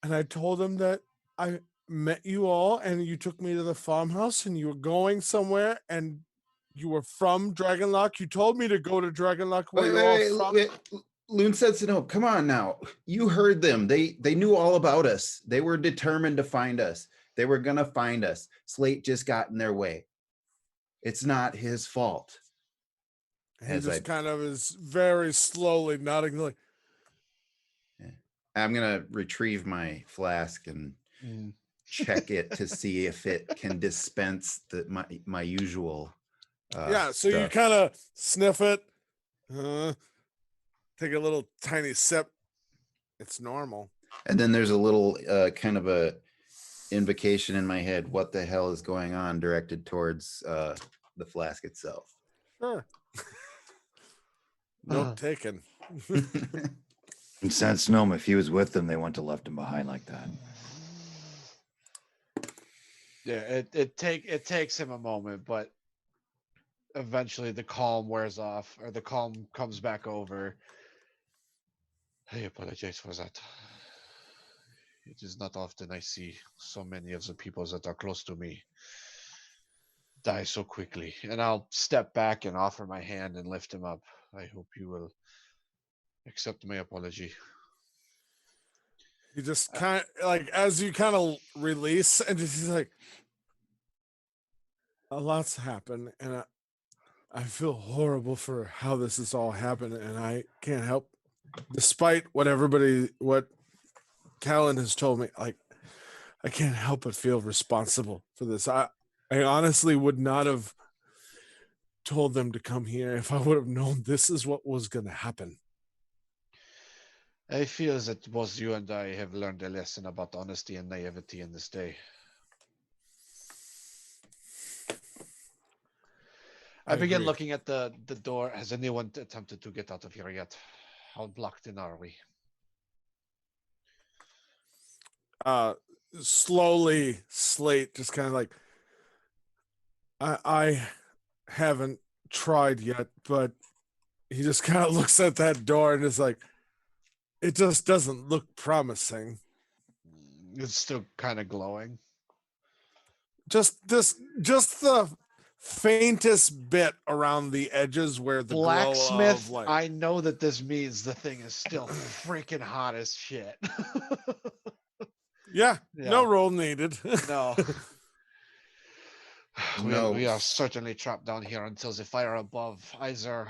And I told them that I met you all and you took me to the farmhouse and you were going somewhere and you were from Dragonlock. You told me to go to Dragonlock where you're all from. Loon says no. Come on now. You heard them. They knew all about us. They were determined to find us. They were gonna find us. Slate just got in their way. It's not his fault. He just kind of is very slowly nodding like, I'm gonna retrieve my flask and check it to see if it can dispense my usual yeah, so stuff. you kind of sniff it, take a little tiny sip. It's normal. And then there's a little kind of a invocation in my head. What the hell is going on? Directed towards the flask itself. Sure. Note taken. And since Gnome, if he was with them, they wouldn't have left him behind like that. Yeah, it takes him a moment, but eventually the calm wears off, or the calm comes back over. I apologize for that. It is not often I see so many of the people that are close to me die so quickly. And I'll step back and offer my hand and lift him up. I hope you will accept my apology. He just kind of like, as you kind of release, and he's like, a lot's happened, and I feel horrible for how this has all happened, and I can't help, despite what Callan has told me, like, I can't help but feel responsible for this. I honestly would not have told them to come here if I would have known this is what was going to happen. I feel that both you and I have learned a lesson about honesty and naivety in this day. I begin agree. looking at the door. Has anyone attempted to get out of here yet? How blocked in are we? Slowly, Slate just kind of like, I haven't tried yet, but he just kind of looks at that door and is like, it just doesn't look promising. It's still kind of glowing. Just the faintest bit around the edges where the Blacksmith, glow of light. I know that this means the thing is still freaking hot as shit. Yeah, no Yeah. roll needed. No. No. We are certainly trapped down here until the fire above either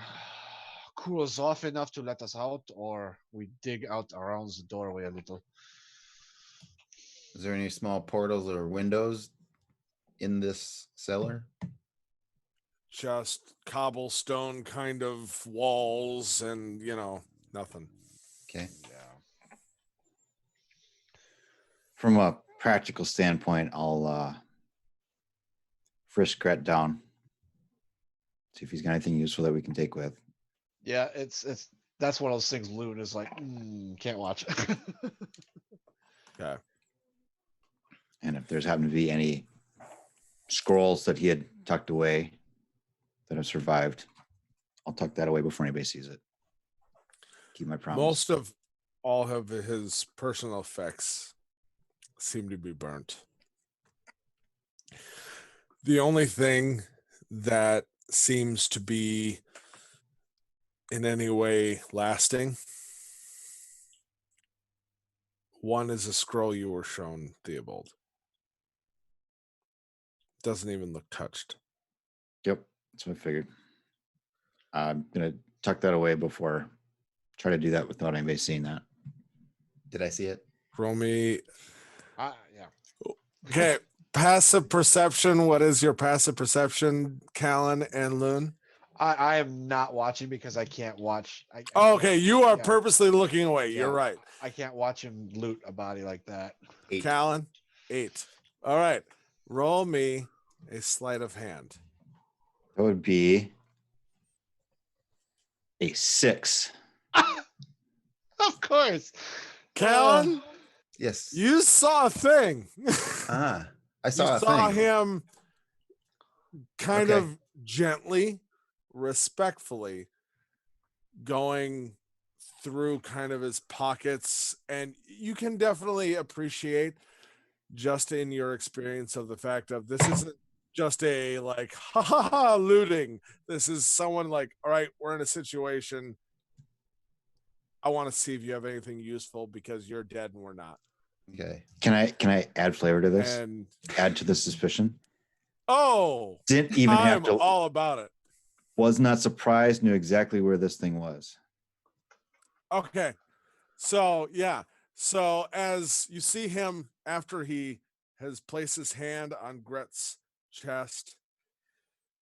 cools off enough to let us out or we dig out around the doorway a little. Is there any small portals or windows in this cellar? Just cobblestone kind of walls and, nothing. Okay. Yeah. From a practical standpoint, I'll frisk Gret down. See if he's got anything useful that we can take with. Yeah, it's that's one of those things Loon is like, can't watch. Okay. And if there's happened to be any scrolls that he had tucked away that have survived, I'll tuck that away before anybody sees it. Keep my promise. Most of all of his personal effects seem to be burnt. The only thing that seems to be in any way lasting, one is a scroll you were shown, Theobald. Doesn't even look touched. Yep, that's what I figured. I'm gonna tuck that away before try to do that without anybody seeing that. Did I see it? Roll me. Yeah. Okay, passive perception. What is your passive perception, Callan and Loon? I am not watching because I can't watch. Oh, okay, you are yeah. purposely looking away. You're Yeah. right. I can't watch him loot a body like that. 8. Callan, 8. All right, roll me a sleight of hand. That would be a 6. Of course. Callan, Yes. you saw a thing. I You saw a saw thing. him kind Okay. of gently, respectfully going through kind of his pockets, and you can definitely appreciate, just in your experience, of the fact of this isn't just a like ha ha ha looting. This is someone like, all right, we're in a situation. I want to see if you have anything useful because you're dead and we're not. Okay. Can I add flavor to this? And Add to the suspicion? oh, Didn't even have I'm to. all about it. Was not surprised. Knew exactly where this thing was. Okay. So, yeah. So, as you see him after he has placed his hand on Gret's chest,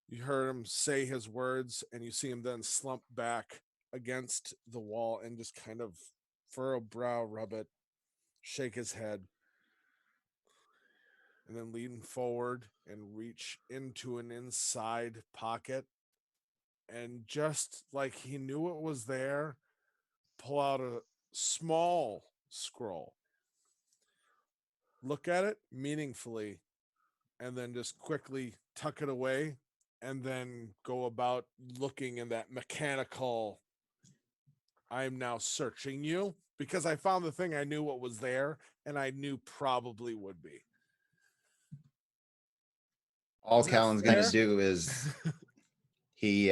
you heard him say his words, and you see him then slump back against the wall and just kind of furrow brow, rub it, shake his head, and then lean forward and reach into an inside pocket. And just like he knew it was there, pull out a small scroll, look at it meaningfully, and then just quickly tuck it away, and then go about looking in that mechanical, I'm now searching you because I found the thing I knew what was there and I knew probably would be. All Is that Callan's gonna fair? do is he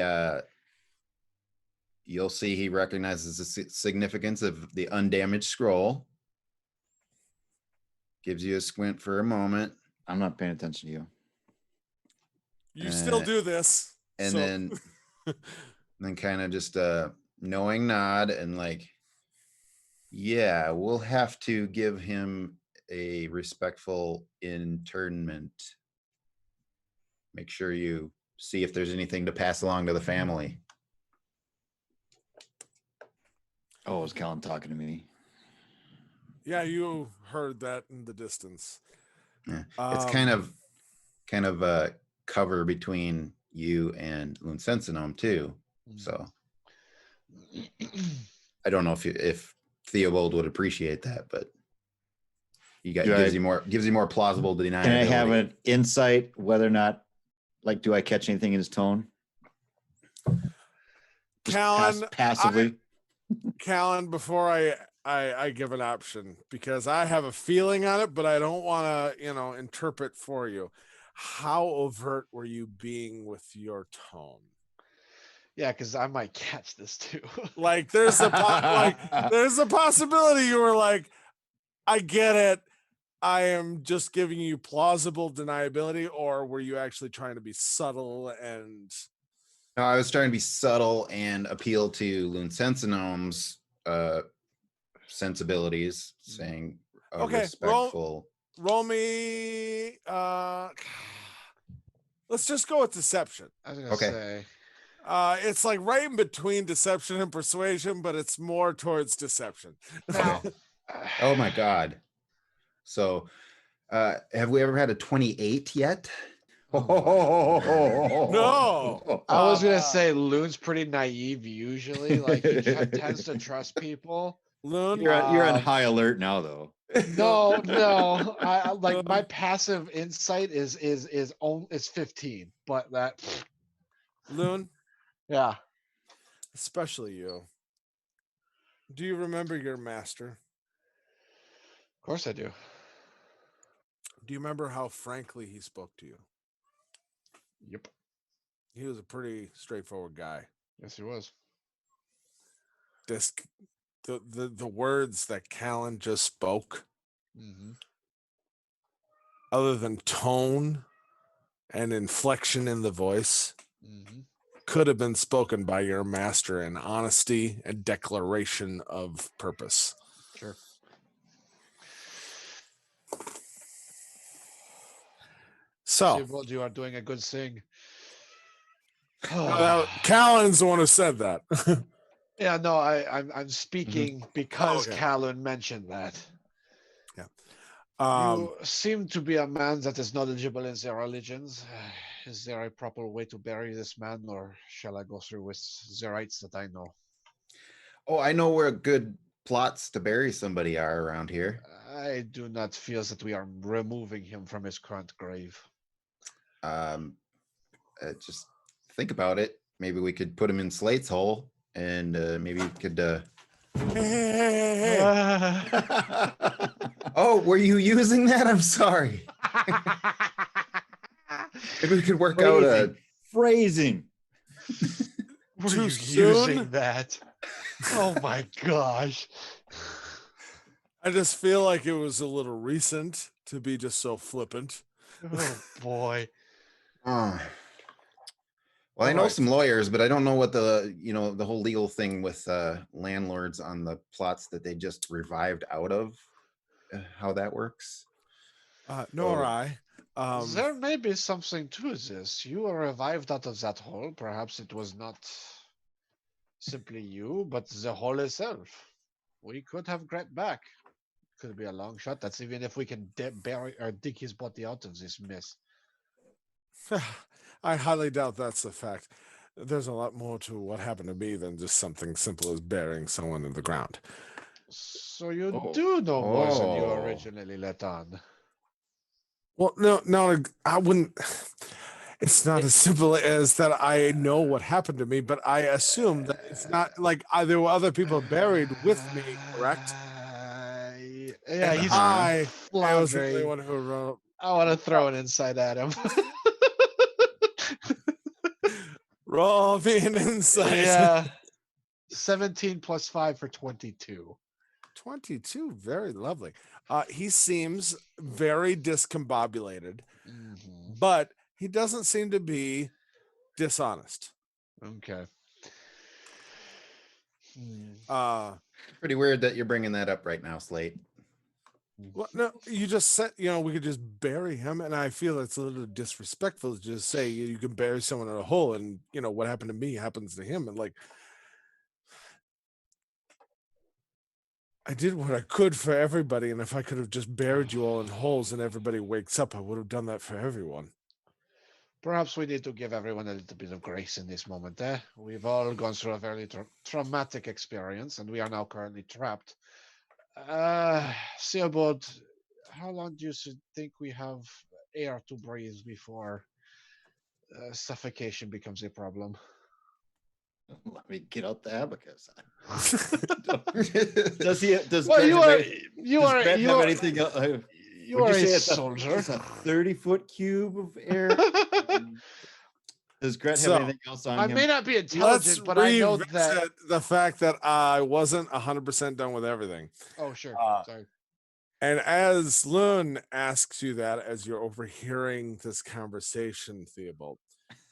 you'll see he recognizes the significance of the undamaged scroll. Gives you a squint for a moment, I'm not paying attention to you. You still do this. and so- then kind of just a knowing nod and like, yeah, we'll have to give him a respectful internment. Make sure you see if there's anything to pass along to the family. Oh, is Callan talking to me? yeah, you heard that in the distance. Yeah, it's Um, kind of a cover between you and Lunsensinum too. Mm. So I don't know if Theobald would appreciate that, but you got Do gives I- you more plausible deniability. Can I have an insight whether or not, like, do I catch anything in his tone? Just Callan, passively. Callan, before I give an option, because I have a feeling on it, but I don't want to, interpret for you. How overt were you being with your tone? Yeah, because I might catch this too. Like there's there's a possibility you were like, I get it. I am just giving you plausible deniability, or were you actually trying to be subtle and No, I was trying to be subtle and appeal to Lunsensinom's sensibilities, saying a Okay, respectful. roll me let's just go with deception. I was gonna Okay. say. It's like right in between deception and persuasion, but it's more towards deception. Now, Oh my God. So have we ever had a 28 yet? No. I was gonna say Loon's pretty naive usually. Like he tends to trust people. Loon, You're on Um, high alert now, though. No. I like my passive insight is 15, but that Loon, yeah. especially you. Do you remember your master? Of course I do. Do you remember how frankly he spoke to you? Yep. He was a pretty straightforward guy. Yes, he was. The words that Callan just spoke, Mm-hmm. other than tone and inflection in the voice, Mm-hmm. could have been spoken by your master in honesty and declaration of purpose. Sure. So Theobald, you are doing a good sing. Callan's the one who said that. Yeah, no, I'm speaking because okay. Callan mentioned that. Um, You seem to be a man that is knowledgeable in their religions. Is there a proper way to bury this man, or shall I go through with the rites that I know? Oh, I know where good plots to bury somebody are around here. I do not feel that we are removing him from his current grave. Just think about it. Maybe we could put him in Slate's hole, and maybe we could. hey. Oh, were you using that? I'm sorry. Maybe we could work out a. Phrasing. Were Too you soon? using that? Oh my gosh. I just feel like it was a little recent to be just so flippant. Oh boy. Well, I know Alright. some lawyers, but I don't know what the the whole legal thing with landlords on the plots that they just revived out of. How that works. Nor Oh. I. There may be something to this. You were revived out of that hole. Perhaps it was not simply you, but the hole itself. We could have Gret back. Could be a long shot. That's even if we can bury or dig his body out of this mess. I highly doubt that's the fact. There's a lot more to what happened to me than just something simple as burying someone in the ground. So you Oh. do know more than you Oh. originally let on. Well, no, I wouldn't. It's not as simple as that I know what happened to me, but I assume that it's not like there were other people buried with me, correct? Yeah, And he's I was the only floundering. one who wrote. I want to throw an insight at him. Roll me an insight. Yeah. 17 plus 5 for 22. 22, very lovely. He seems very discombobulated, Mhm. but he doesn't seem to be dishonest. Okay. Hmm. Pretty weird that you're bringing that up right now, Slate. Well, no, you just said, we could just bury him, and I feel it's a little disrespectful to just say you can bury someone in a hole, and what happened to me happens to him, and like I did what I could for everybody, and if I could have just buried you all in holes and everybody wakes up, I would have done that for everyone. Perhaps we need to give everyone a little bit of grace in this moment. We've all gone through a very traumatic experience, and we are now currently trapped. Seabod, how long do you think we have air to breathe before suffocation becomes a problem? Let me get out the abacus. Does Well, Gret you have are any- you does are Gret you have are, anything else? you Would are you a say soldier. it's a 30-foot cube of air? Does Gret have So, anything else on I him? may not be Let's intelligent, but I know that. revisit the fact that I wasn't 100% done with everything. Oh, sure. Sorry. And as Loon asks you that, as you're overhearing this conversation, Theobald,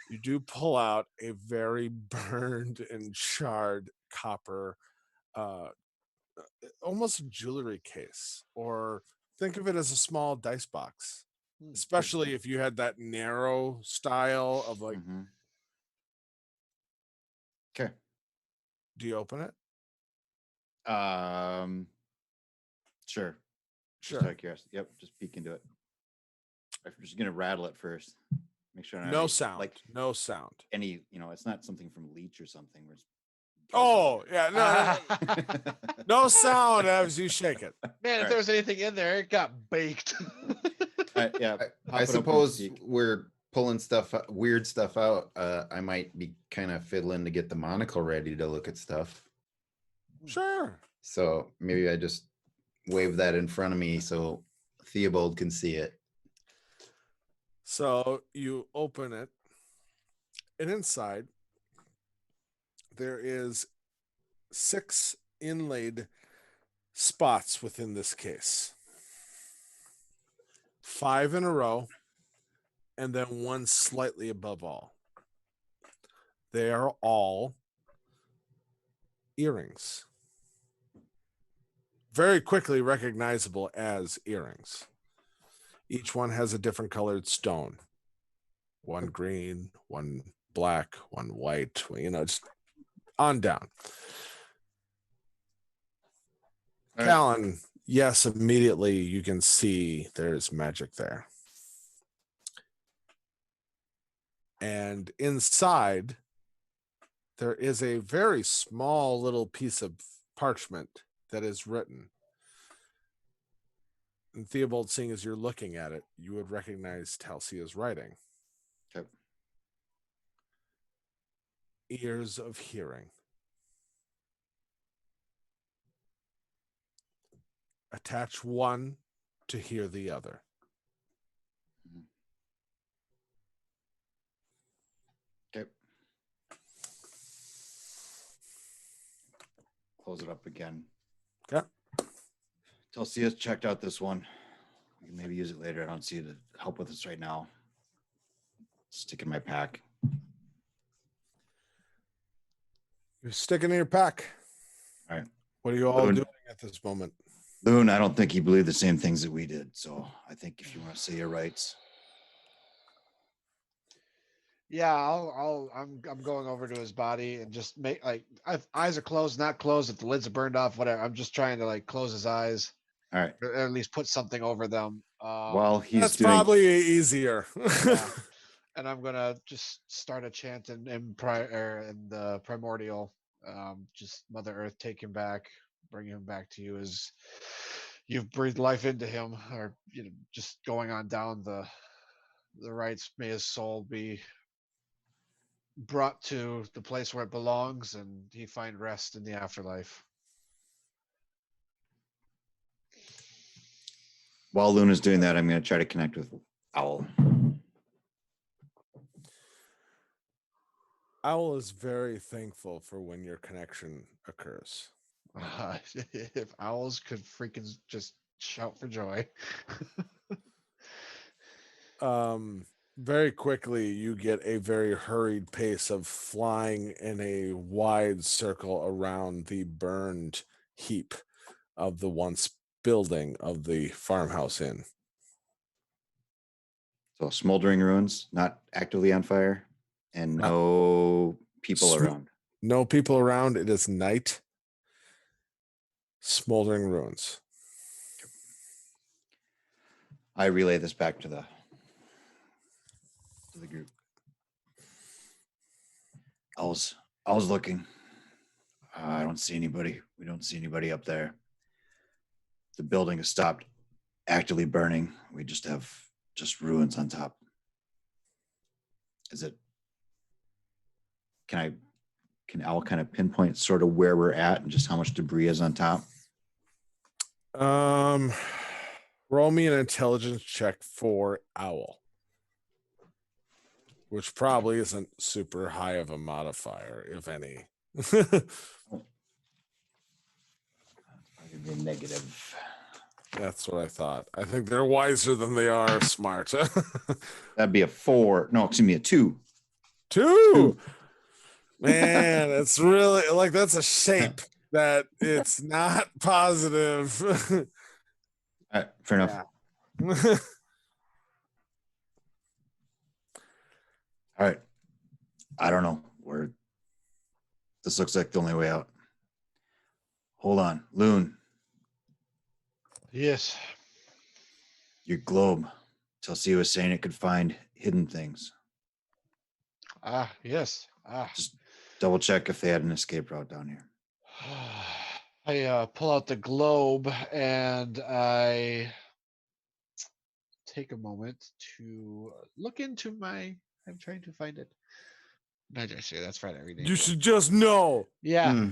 you do pull out a very burned and charred copper, almost a jewelry case, or think of it as a small dice box, especially if you had that narrow style of like. Okay. Do you open it? Sure. Sure. Just out of curiosity. Yep. Just peek into it. I'm just gonna rattle it first. Make sure. No sound. Like no sound. Any, it's not something from Leech or something. Where it's Oh yeah, no, no sound as you shake it. Man, if there was anything in there, it got baked. Yeah. I suppose we're pulling weird stuff out. I might be kind of fiddling to get the monocle ready to look at stuff. Sure. So maybe I just wave that in front of me so Theobald can see it. So you open it, and inside there is 6 inlaid spots within this case. 5 in a row, and then 1 slightly above all. They are all earrings. Very quickly recognizable as earrings. Each one has a different colored stone. 1 green, 1 black, 1 white, just on down. Right. Callan, yes, immediately you can see there's magic there. And inside, there is a very small little piece of parchment that is written. And Theobald, seeing as you're looking at it, you would recognize Talsia's writing. Okay. Ears of hearing. Attach one to hear the other. Okay. Close it up again. Okay. Talsia's checked out this one. We can maybe use it later. I don't see it to help with us right now. Stick in my pack. You're sticking in your pack. All right. What are you all doing at this moment? Loon, I don't think he believed the same things that we did. So I think if you want to say your rights. Yeah, I'm going over to his body and just make eyes are closed, not closed. If the lids are burned off, whatever. I'm just trying to close his eyes. All right. Or at least put something over them. While that's probably easier. Yeah. And I'm gonna just start a chant in the primordial. Just Mother Earth, take him back, bring him back to you as you've breathed life into him, or just going on down the the rights, may his soul be brought to the place where it belongs, and he find rest in the afterlife. While Luna's doing that, I'm going to try to connect with Owl. Owl is very thankful for when your connection occurs. If owls could freaking just shout for joy. Very quickly you get a very hurried pace of flying in a wide circle around the burned heap of the once building of the farmhouse inn. So smoldering ruins, not actively on fire, and no people Sm- around. No people around. It is night. Smoldering ruins. I relay this back to the group. I was looking. I don't see anybody. We don't see anybody up there. The building has stopped actively burning. We just have ruins on top. Is it? Can Owl kind of pinpoint sort of where we're at and just how much debris is on top? Roll me an intelligence check for Owl, which probably isn't super high of a modifier, if any. Probably be negative. That's what I thought. I think they're wiser than they are smart. That'd be a 4. No, excuse me, a 2. Two. Man, it's really like that's a shape that it's not positive. All right, fair enough. Yeah. All right. I don't know where this looks like the only way out. Hold on. Loon, Yes. your globe. Chelsea was saying it could find hidden things. Yes. Just double check if they had an escape route down here. I pull out the globe and I take a moment to look into my. I'm trying to find it. No, actually, that's right. I renamed You it. should just know. Yeah. Hmm.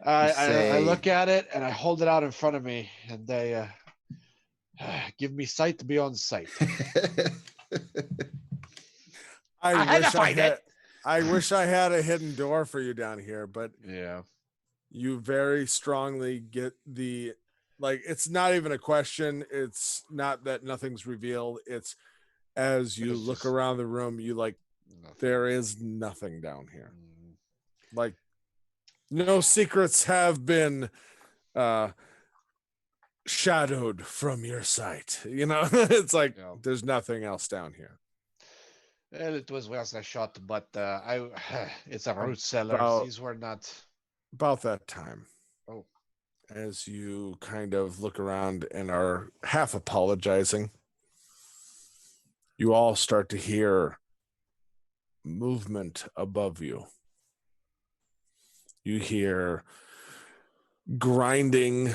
I say- look at it and I hold it out in front of me, and they give me sight to be on sight. I had to find it. I wish I had a hidden door for you down here, but Yeah. you very strongly get the like it's not even a question. It's not that nothing's revealed. It's as you it's look just- around the room, you like Nothing. there is nothing down here. Mm. Like no secrets have been shadowed from your sight. You know, it's like Yeah. there's nothing else down here. Well, it was worth a shot, but it's a root cellar. About- These were not. About that time. Oh. As you kind of look around and are half apologizing, you all start to hear movement above you. You hear grinding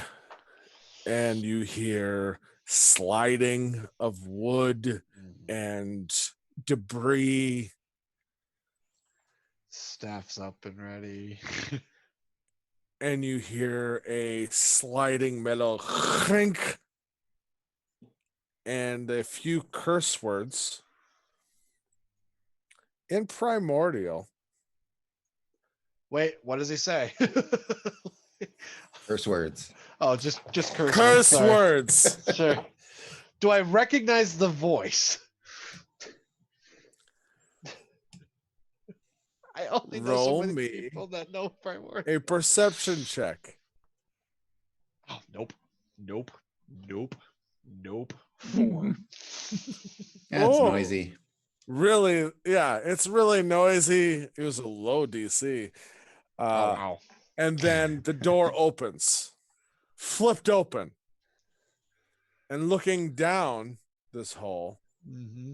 and you hear sliding of wood and debris. Staff's up and ready. And you hear a sliding metal clink and a few curse words in primordial. Wait, what does he say? Curse words. Oh, just curse. Curse sorry. words. Sure. Do I recognize the voice? I only know so Roll many me people that know Primordial. a perception check. Oh, nope. 4. That's Oh. noisy. Really, yeah, it's really noisy. It was a low DC. Oh, wow. And then the door opens, flipped open. And looking down this hole, Mm-hmm.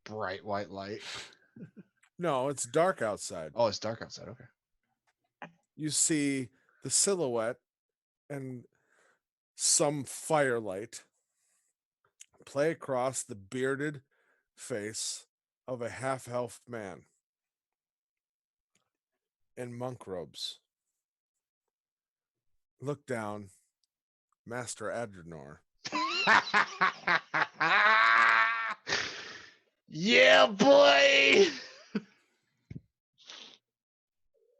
Bright white light. no, it's dark outside. Oh, it's dark outside. Okay. You see the silhouette and some firelight play across the bearded face of a half-elf man in monk robes. Look down, Master Adrenor. Yeah, boy.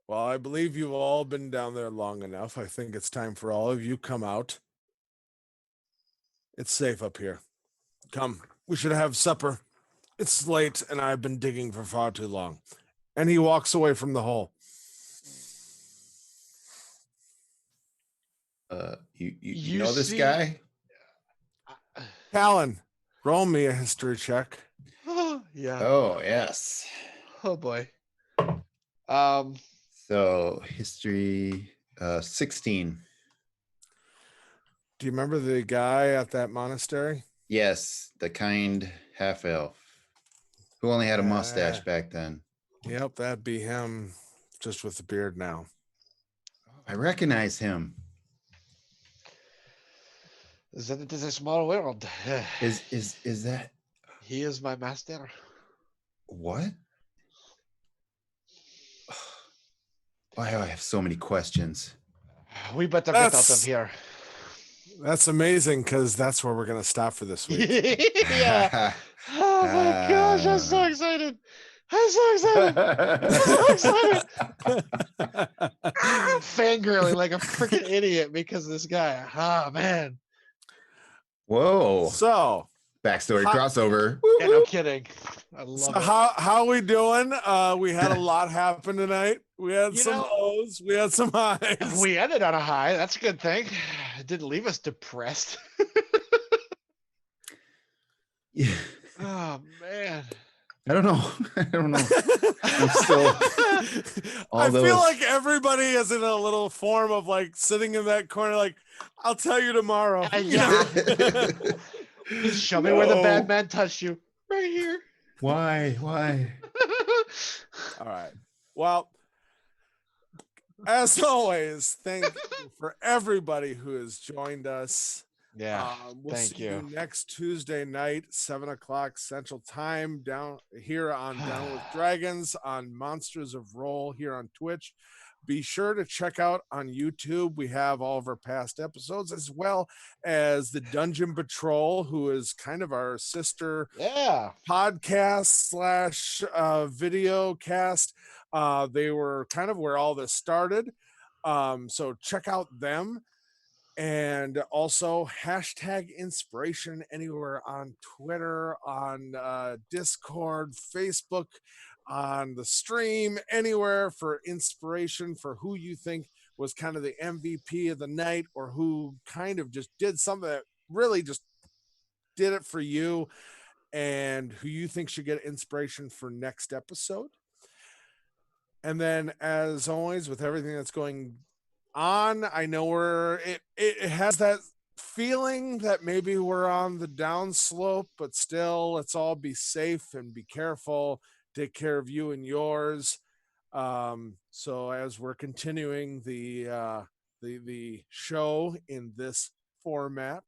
Well, I believe you've all been down there long enough. I think it's time for all of you come out. It's safe up here. Come, we should have supper. It's late and I've been digging for far too long. And he walks away from the hole. You You know this see- guy? Callan, roll me a history check. Yeah. Oh, yes. Oh boy. So history 16. Do you remember the guy at that monastery? Yes, the kind half elf who only had a mustache back then. Yep, that'd be him, just with the beard now. I recognize him. Then it is a small world. Is that He is my master. what? Why do I have so many questions? We better get out That's- of here. That's amazing because that's where we're going to stop for this week. Yeah. Oh my gosh, I'm so excited. I'm so excited. I'm so excited. I'm fangirling like a freaking idiot because of this guy. Ah, man. Whoa. So, Backstory Hi- crossover. Yeah, no kidding. I love it. how we doing? We had a lot happen tonight. We had You some know- lows. We had some highs. We ended on a high. That's a good thing. It didn't leave us depressed. Yeah. Oh man. I don't know. I don't know. I'm still all I feel those- like everybody is in a little form of like sitting in that corner, like, I'll tell you tomorrow. You know? Just show me where the bad No. man touched you. Right here. Why? All right. Well, as always, thank you for everybody who has joined us. Yeah. We'll thank see you. next Tuesday night, 7:00 Central Time, down here on Down with Dragons on Monsters of Roll here on Twitch. Be sure to check out on YouTube. We have all of our past episodes, as well as the Dungeon Patrol, who is kind of our sister Yeah. podcast slash video cast. They were kind of where all this started. So check out them. And also hashtag inspiration anywhere on Twitter, on Discord, Facebook, on the stream, anywhere for inspiration for who you think was kind of the MVP of the night, or who kind of just did something that really just did it for you, and who you think should get inspiration for next episode. And then, as always, with everything that's going on, I know it has that feeling that maybe we're on the downslope, but still, let's all be safe and be careful. Take care of you and yours. So as we're continuing the show in this format,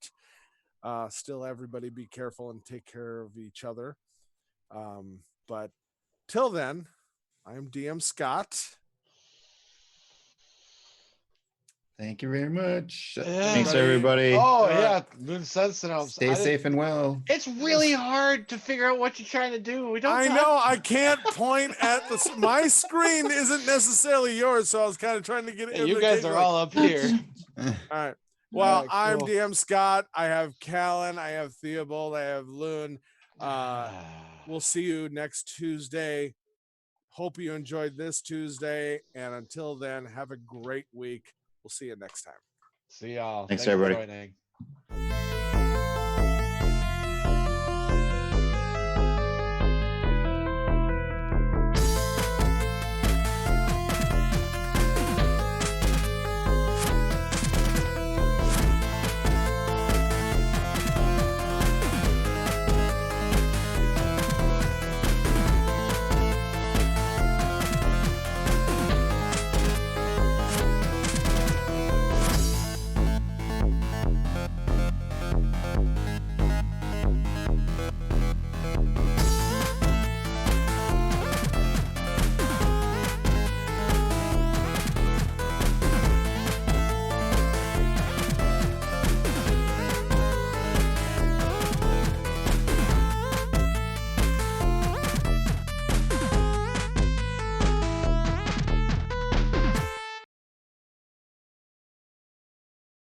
still everybody be careful and take care of each other. But till then, I'm DM Scott. Thank you very much. Thanks, everybody. Oh yeah, Moon Sun Syndrome. Stay safe and well. It's really hard to figure out what you're trying to do. We don't. I talk- know I can't point at my screen isn't necessarily yours, so I was kind of trying to get it. Hey, you guys are all up here. all right. Well, right, I'm cool. DM Scott. I have Callan. I have Theobald. I have Loon. We'll see you next Tuesday. Hope you enjoyed this Tuesday, and until then, have a great week. We'll see you next time. See y'all. Thanks, for everybody. joining.